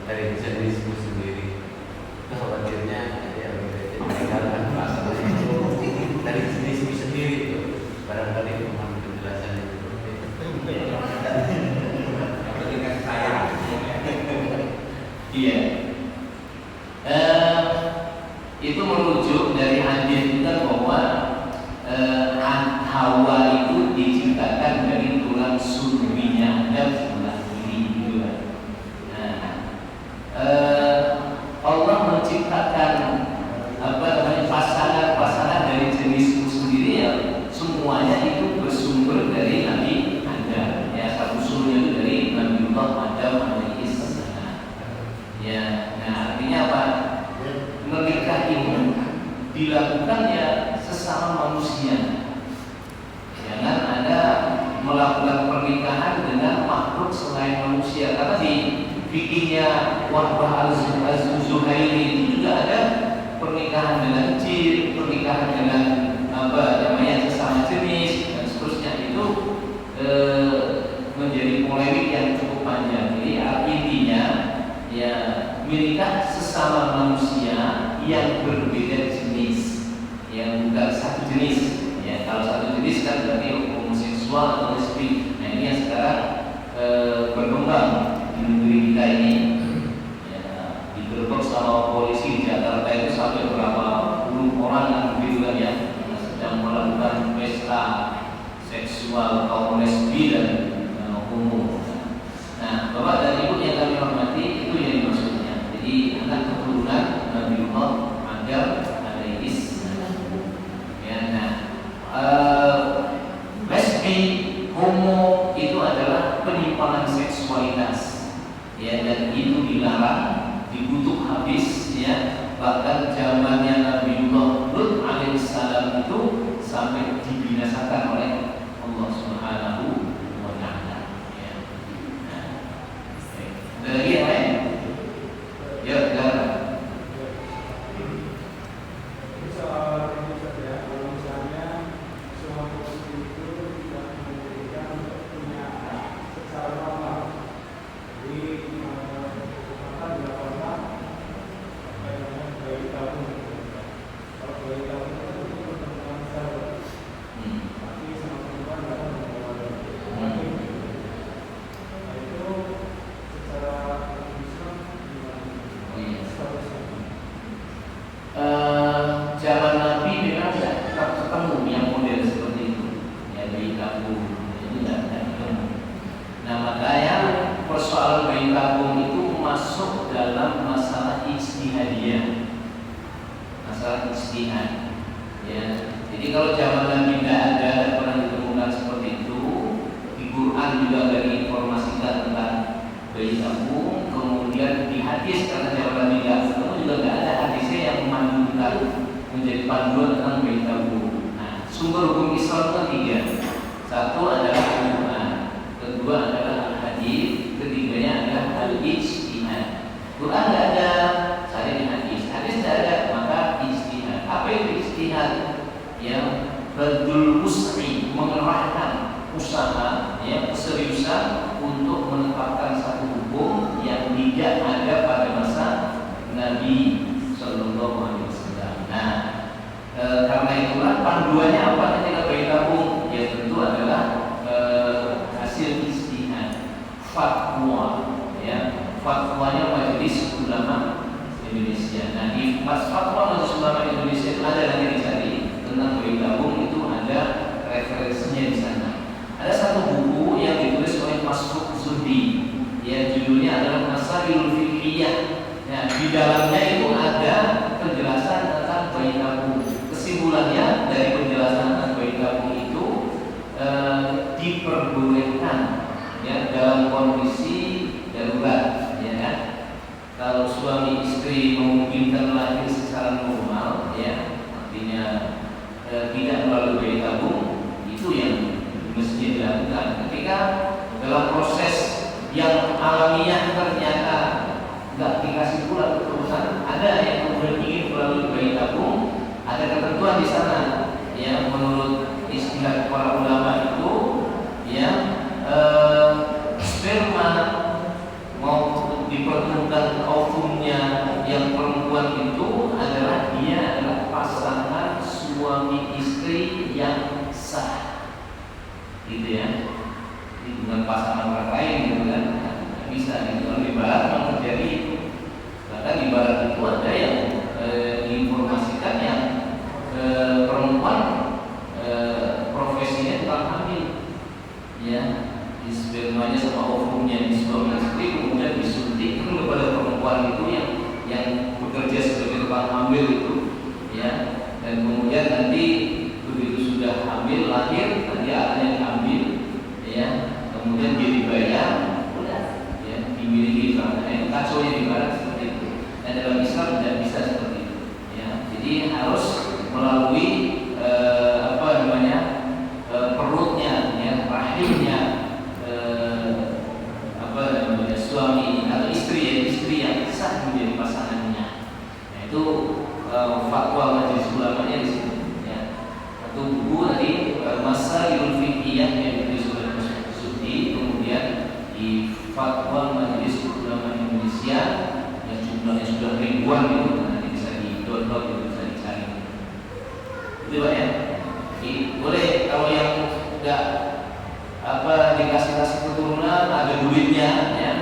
dari jenismu sendiri, khawatirnya ada yang meninggalkan pasal itu dari jenismu sendiri itu barangkali memang penjelasannya seperti itu. Dengan saya, iya. Itu merujuk dari hadis kita bahwa Hawa itu diciptakan dari tulang sulbinya Adam sebelah kiri. Allah menciptakan pasangan dari jenismu sendiri ya, semuanya itu bersumber dari Nabi Adam. Ya, asal usulnya itu dari Nabiullah Adam alaihissalam. Ya, nah artinya apa? Menikah ini dilakukan ya sesama manusia. Jangan ada melakukan pernikahan dengan makhluk selain manusia, karena di fikihnya Wahbah Az-Zuhaili itu juga ada pernikahan dengan jin, pernikahan dengan sesama jenis dan seterusnya. Itu menjadi polemik yang cukup panjang. Jadi intinya ya menikah sesama manusia yang berbeda jenis, yang bukan satu jenis. Ya, kalau satu jenis kan berarti homoseksual atau lesbi. Nah, ini yang sekarang berkembang di negeri kita ini. Ya, digerebek sama polisi di Jakarta itu sampai berapa puluh orang yang begitu kan ya, sedang melakukan pesta seksual kaum lesbi dan homo. Nah, Bapak dan Ibu yang kami hormati, itu yang dimaksudnya. Jadi anak keturunan Nabiullah Adam alaihissalam. Ya, nah, lesbi, homo itu adalah penyimpangan seksualitas. Ya, dan itu dilarang, dikutuk habis. Ya, bahkan zamannya Nabiullah Lut alaihissalam itu sampai dibinasakan oleh Allah Subhanahu wa Ta'ala. Ya. Nah, ada lagi yang lain? Ya, dan zaman Nabi memang tetap ketemu yang model seperti itu, ya bayi tabung itu tidak ketemu. Nah, makanya persoalan bayi tabung itu masuk dalam masalah ijtihadiyah, masalah ijtihad. Ya, jadi kalau zaman Nabi tidak ada dan pernah ditemukan seperti itu, di Quran juga ada diinformasikan tentang bayi tabung. Kemudian di hadis karena zaman Nabi tidak ketemu juga tidak ada hadisnya yang memandukan menjadi panduan tentang bayi tabung. Nah, sumber hukum Islam itu 3. Satu adalah Al-Quran, kedua adalah Al-Hadis, ketiganya adalah Al-Ijtihad. Quran tidak ada, cari di hadis. Hadis tidak ada, maka ijtihad. Apa itu ijtihad? Yang badul usri, mengerahkan usaha, ya, keseriusan untuk menetapkan satu hukum yang tidak ada pada masa Nabi Sallallahu Alaihi Wasallam. Nah, karena itulah panduannya apa ketika bayi tabung? Ya tentu adalah hasil ijtihad, fatwa, ya, fatwanya Majelis Ulama Indonesia. Nah, di fatwa Majelis Ulama Indonesia itu ada nanti dicari tentang bayi tabung, itu ada referensinya di sana. Ada satu buku yang ditulis oleh Masruq Zuhdi, ya, judulnya adalah Masailul Fiqhiyah. Nah, di dalamnya itu ada penjelasan tentang bayi tabung. Kesimpulannya dari penjelasan tentang bayi tabung itu diperbolehkan, ya, dalam kondisi darurat, ya kan? Kalau suami istri memungkinkan lahir secara normal, ya, artinya tidak melalui bayi tabung, itu yang mesti dilakukan. Ketika dalam proses yang alamiah ternyata nggak dikasih pula keputusan, ada yang kemudian ingin melalui bayi tabung, ada ketentuan di sana, ya, menurut istilah para ulama itu, ya, sperma mau dipertemukan ovumnya yang perempuan itu adalah dia adalah pasangan suami istri yang sah, gitu ya. Ini bukan pasangan orang lain, gitu kan? Nggak bisa, gitu. Kalau di barat memang terjadi itu. Bahkan di barat itu ada yang diinformasikan yang perempuan profesinya tukang hamil, ya, di spermanya sama ovumnya di suami istri kemudian disuntik kepada perempuan itu yang bekerja sebagai tukang hamil itu, ya, dan kemudian nanti begitu sudah hamil lahir nanti anaknya diambil, ya, kemudian dia dibayar, udah, ya, dimiliki anaknya. Kacaunya di barat seperti itu. Dan dalam Islam tidak bisa seperti itu, ya. Jadi harus melalui perutnya, ya, rahimnya suami atau istri yang sah menjadi pasangannya. Nah, itu fatwa Majelis Ulamanya di situ, ya. Satu buku tadi Masailul Fiqhiyah yang ditulis oleh Masruq Zuhdi, kemudian di fatwa Majelis Ulama Indonesia yang jumlahnya sudah ribuan itu, nanti bisa di-download, itu bisa dicari. Itu Pak, ya. Boleh kalau yang enggak dikasih keturunan, ada duitnya, ya,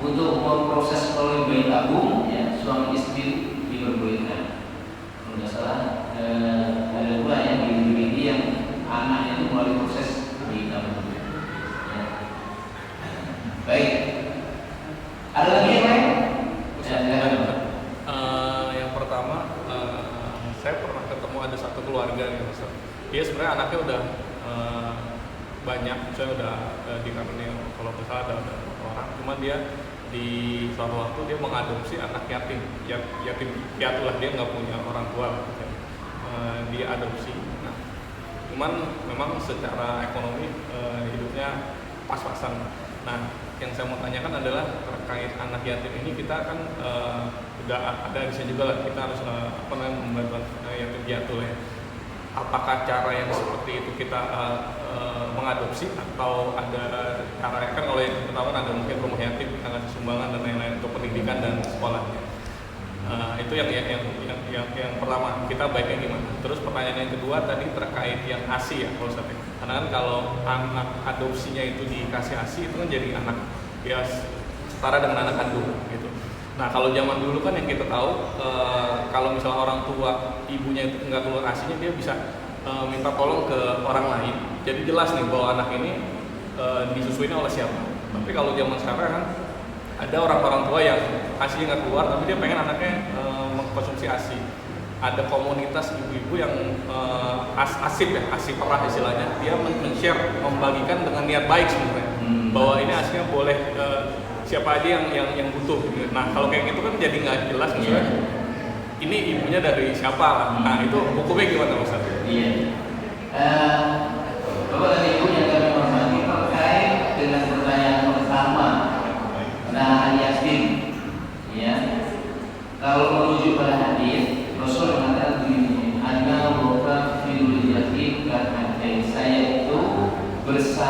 untuk memproses melalui bayi tabung, ya, suami istri diperbolehkan. Kalau nggak salah ada pula yang dimiliki yang anaknya itu melalui proses bayi tabung, ya. Baik, ada lagi yang lain? Yang pertama, saya pernah ketemu ada satu keluarga nih, Ustaz. Dia sebenarnya anaknya udah banyak, saya udah dikaruniai kalau besar ada orang, cuma dia di suatu waktu dia mengadopsi anak yatim piatu lah, dia nggak punya orang tua, dia adopsi. Nah, cuman memang secara ekonomi hidupnya pas-pasan. Nah, yang saya mau tanyakan adalah terkait anak yatim ini, kita kan udah ada di sini juga lah, kita harus membantu yatim piatu ya. Apakah cara yang seperti itu kita mengadopsi atau ada cara, kan kalau yang pertama ada mungkin rumah yatim kita ngasih sumbangan dan lain-lain untuk pendidikan dan sekolahnya. Itu yang pertama, kita baiknya gimana? Terus pertanyaan yang kedua tadi terkait yang ASI ya, kalau saya, karena kan kalau anak adopsinya itu dikasih ASI itu kan jadi anak ya setara dengan anak kandung gitu. Nah, kalau zaman dulu kan yang kita tahu, kalau misalnya orang tua ibunya itu nggak keluar ASI-nya, dia bisa minta tolong ke orang lain. Jadi jelas nih bahwa anak ini disusuin oleh siapa. Tapi kalau zaman sekarang kan ada orang-orang tua yang ASI-nya nggak keluar, tapi dia pengen anaknya mengkonsumsi ASI. Ada komunitas ibu-ibu yang asip ya, asip perah istilahnya. Dia men-share, membagikan dengan niat baik sebenarnya, bahwa ini ASI-nya boleh siapa aja yang butuh gitu. Nah, kalau kayak gitu kan jadi nggak jelas misalnya ini ibunya dari siapa lah. Nah, itu hukumnya gimana Ustaz? Iya. Bapak dan Ibu yang kami hormati, terkait dengan pertanyaan pertama, nah yatim, ya. Kalau merujuk pada hadis, Rasul mengatakan begini, "Ana muka firul yatim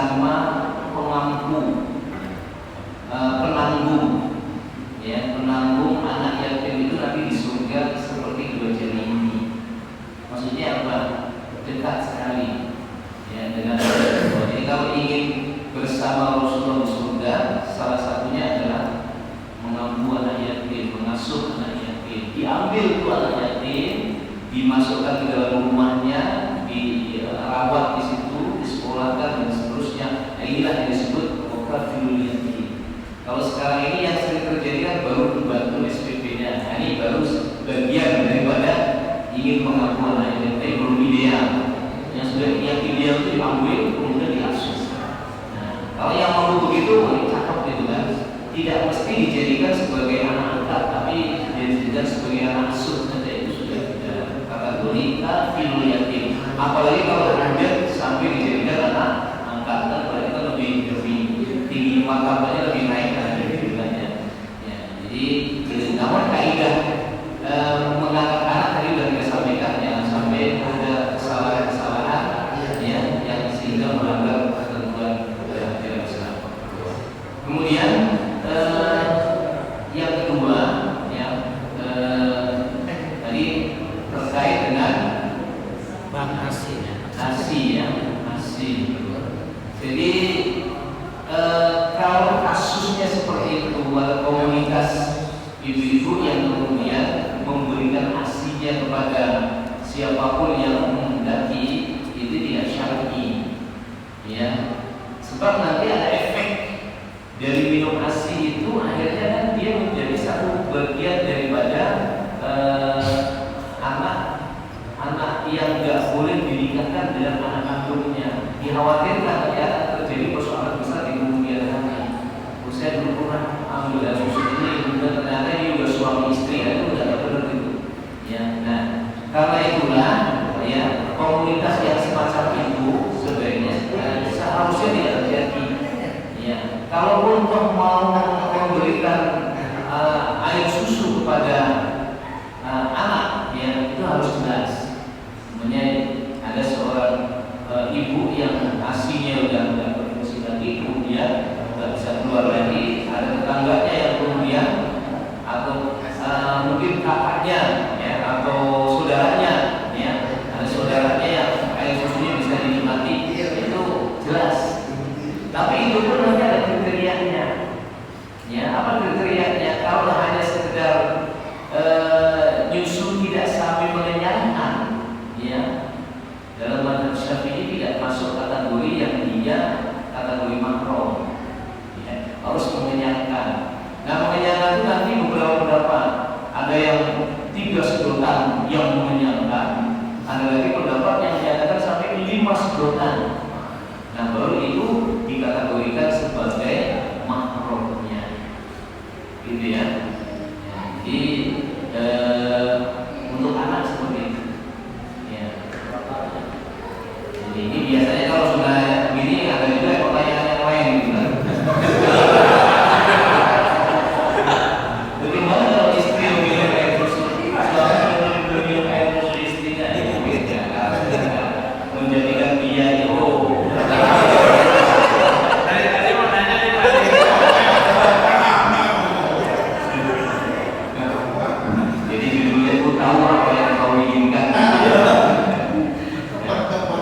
bersama pengampu, penanggung, ya, penanggung anak yatim itu nanti di surga seperti dua jari ini. Maksudnya apa? Dekat sekali, ya, dengan Allah. Jadi kalau ingin bersama Rasulullah di surga, salah satunya adalah mengampu anak yatim, mengasuh anak yatim, diambil itu anak yatim, dimasukkan ke dalam rumahnya, dirawat di situ, disekolahkan dan seterusnya. Nah, inilah yang disebut waqaful yatim. Kalau sekarang ini yang sering terjadi kan baru membantu SPP-nya. Nah, ini baru bagian daripada ingin mengampu anak yatim, tapi belum ideal. Yang sudah yang ideal itu diambil kemudian diasuh. Nah, kalau yang mau begitu, ini cakep gitu kan. Tidak mesti dijadikan sebagai anak angkat, tapi dijadikan sebagai anak asuh saja, itu sudah kategori kafirul yatim. Apalagi kalau kemudian sampai dijadikan anak angkat, kan berarti kan lebih tinggi martabatnya, lebih naik dari jumlahnya. Ya, jadi namun kaidah mengangkat anak tadi sudah kita sampaikan, jangan sampai ada kesalahan-kesalahan ya yang sehingga melanggar ketentuan ajaran Islam. Kemudian yang kedua ya, tadi terkait dengan Bang Asi ya, ASI. Jadi kalau kasusnya seperti itu, komunitas ibu-ibu yang kemudian memberikan ASI-nya kepada siapapun yang menghendaki, itu tidak syar'i, ya. Sebab nanti ada efek dari minum ASI itu, akhirnya kan dia menjadi satu bagian daripada anak yang nggak boleh dinikahkan dengan anak kandungnya. Dikhawatirkan ya terjadi persoalan besar di kemudian hari. Saya dulu pernah ambil susu ini, kemudian ternyata ini udah suami istri, itu udah benar itu. Ya, nah karena itulah ya komunitas yang semacam itu sebaiknya seharusnya tidak terjadi. Ya, kalaupun toh mau memberikan air susu kepada anak, ya itu harus jelas. Sebenarnya ada seorang ibu yang ASI-nya udah nggak berfungsi lagi, kemudian nggak bisa keluar lagi. Ada tetangganya yang kemudian atau mungkin kakaknya, ya, atau saudaranya, ya, ada saudaranya yang air susunya bisa dinikmati, itu jelas. Tapi itu pun nanti ada kriterianya. Ya, apa kriterianya? Kalau hanya sekedar nyusu tidak sampai mengenyangkan, ya, dalam mazhab Syafi'i tidak masuk kategori yang dia kategori makro, ya, harus mengenyangkan. Nah, mengenyangkan itu nanti beberapa pendapat. Ada yang 3 sedotan yang mengenyangkan, ada lagi pendapat yang menyatakan sampai 5 sedotan. Nah, baru itu dikategorikan sebagai makromnya, gitu ya. Jadi untuk anak seperti itu. Ya. Jadi ini biasanya kalau sudah begini ada juga pertanyaan yang lain, gitu kan. Bagaimana kalau istri memilih air susu, suami memilih air susu istrinya, itu beda. Menjadikan dia itu. Jadi judulnya itu tahu apa yang kau inginkan.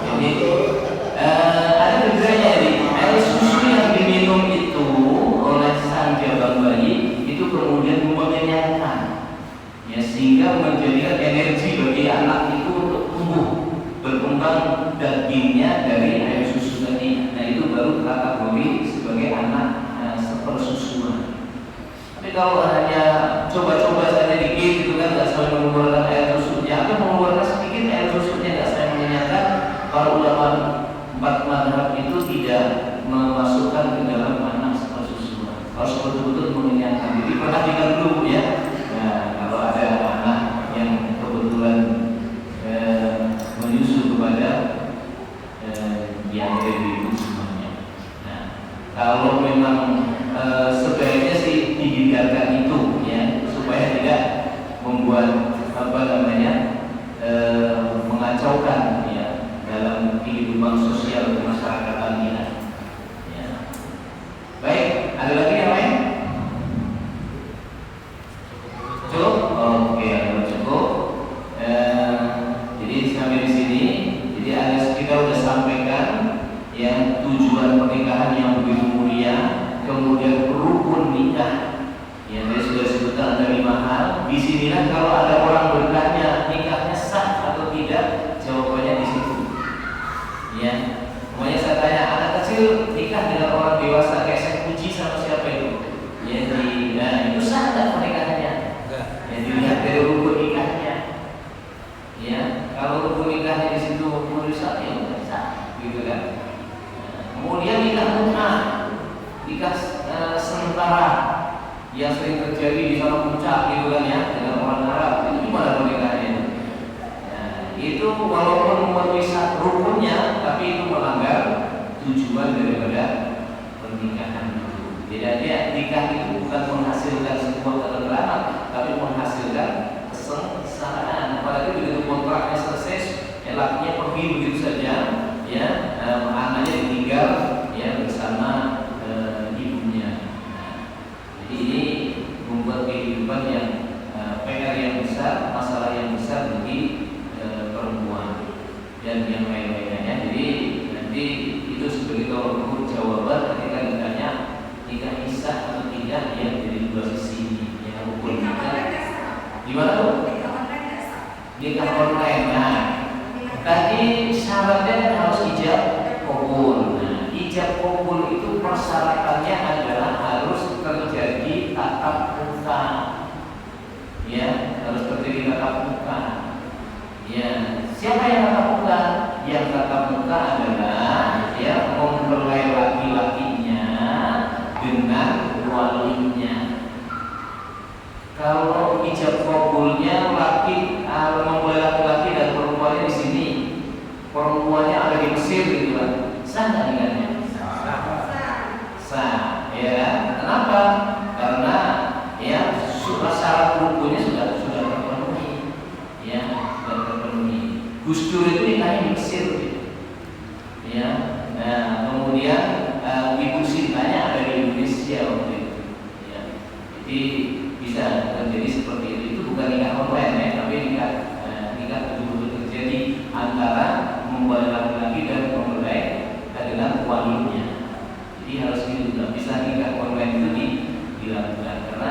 Jadi ada bedanya nih. Air susu yang diminum itu oleh sang jabang bayi itu kemudian mengenyangkan, ya, sehingga menjadikan energi bagi anak itu untuk tumbuh, berkembang dagingnya dari air susu tadi. Nah, itu baru kategori sebagai anak sepersusuan. Tapi kalau hanya coba-coba saja dikit, itu kan nggak sampai mengeluarkan air susunya, atau mengeluarkan sedikit air susunya nggak sampai mengenyangkan, para ulama 4 mazhab itu tidak memasukkan ke dalam anak sepersusuan. Harus betul-betul mengenyangkan. Jadi perhatikan dulu ya. Nah, kalau ada anak yang kebetulan menyusu kepada yang dari ibu semuanya. Nah, kalau memang sebaiknya sih dihindarkan itu, ya, supaya tidak membuat mengacaukan, ya, dalam kehidupan sosial kemasyarakatan kita. tujuan pernikahan yang begitu mulia, kemudian rukun nikah. Yang saya sudah sebutkan ada 5 hal. Di sinilah kalau ada orang bertanya nikahnya sah atau tidak, jawabannya di situ. Ya, makanya saya tanya anak kecil nikah dengan orang dewasa, kayak saya puji sama siapa itu? Ya, itu sah nggak pernikahannya? Ya, dilihat dari rukun nikahnya. Ya, kalau rukun nikahnya di situ memenuhi syarat, ya nggak sah, gitu kan? Kemudian nikah mut'ah, nikah sementara yang sering terjadi di sana puncak gitu kan ya, dengan orang Arab, itu gimana pernikahannya? Itu walaupun memenuhi rukunnya, tapi itu melanggar tujuan daripada pernikahan itu. Jadi nikah itu bukan menghasilkan sebuah ketenteraman, tapi menghasilkan kesengsaraan. Apalagi begitu kontraknya selesai, lakinya pergi begitu saja, ya, anaknya ditinggal ya bersama ibunya. Jadi ini membuat kehidupan yang PR yang besar, masalah yang besar bagi perempuan dan yang lain-lainnya. Jadi nanti itu sebagai kalau jawaban ketika ditanya nikah sah atau tidak, ya dari 2 sisi yang hukum nikah. Gimana tuh? Nikah online. Nah, tadi syaratnya harus ijab kabul. Nah, ijab kabul itu persyaratannya adalah harus terjadi tatap muka. Ya, harus terjadi tatap muka. Ya, siapa yang tatap muka? Yang tatap muka adalah ya mempelai laki-lakinya dengan walinya. Kalau ijab kabulnya mempelai laki-laki dan perempuannya di sini, perempuannya ada di Mesir gitu kan, sah nggak nikahnya? Sah. Ya, kenapa? Karena ya syarat rukunnya sudah terpenuhi. Ya, sudah terpenuhi. Gus Dur itu nikahnya di Mesir, gitu. Ya. Nah, kemudian Ibu Sintanya ada di Indonesia waktu itu. Ya. Jadi bisa terjadi seperti itu. Itu bukan nikah online ya, tapi nikah betul-betul terjadi antara mempelai laki-laki dan mempelai dengan walinya. Jadi harus gitu, nggak bisa nikah online itu dilakukan karena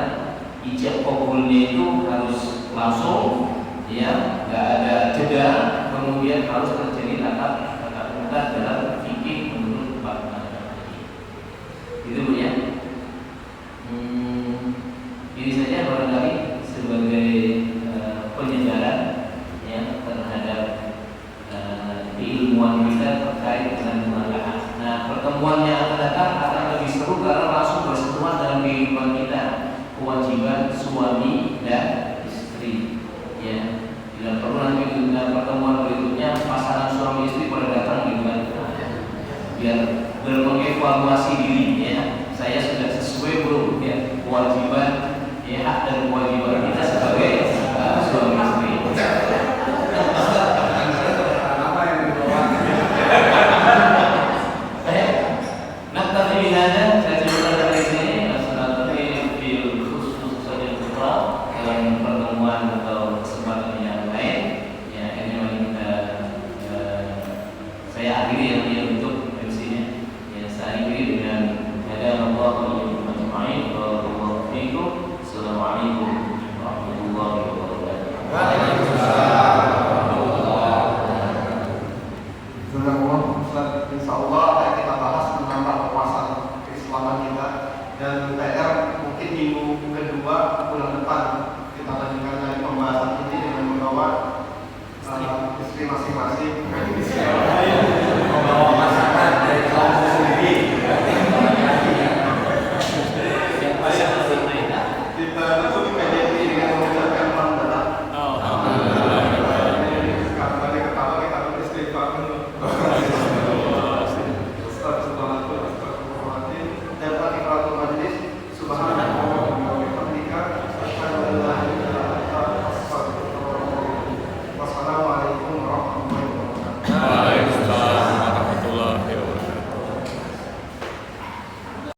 ijab kabulnya itu harus langsung, ya, nggak ada jeda, kemudian harus terjadi tatap muka dalam fikih menurut Pak Nabi. Itu Bu ya. Ini saja barangkali sebagai penyegaran ya terhadap keilmuan kita terkait dengan pernikahan. Nah, pertemuan yang akan datang akan lebih seru karena langsung bersentuhan dalam kehidupan kita, kewajiban suami dan istri. Ya, tidak perlu nanti dengan pertemuan berikutnya pasangan suami istri pada datang gitu kan, biar mengevaluasi diri ya. Saya sudah sesuai belum ya kewajiban ya hak dan kewajiban kita sebagai suami istri. Saya ceritakan dari sini, khusus saja dalam pertemuan atau kesempatan yang lain. Ya, ini saya akhiri yang untuk MC-nya. Ya, saya akhiri dengan hadiah Allah wa Assalamualaikum warahmatullahi wabarakatuh. Waalaikumsalam. Insyaallah akan kita bahas menambah wawasan keislaman kita dan PR mungkin minggu kedua bulan depan kita lanjutkan dari pembahasan ini dengan membawa istri masing-masing. Membawa masakan dari kaum sendiri. Kita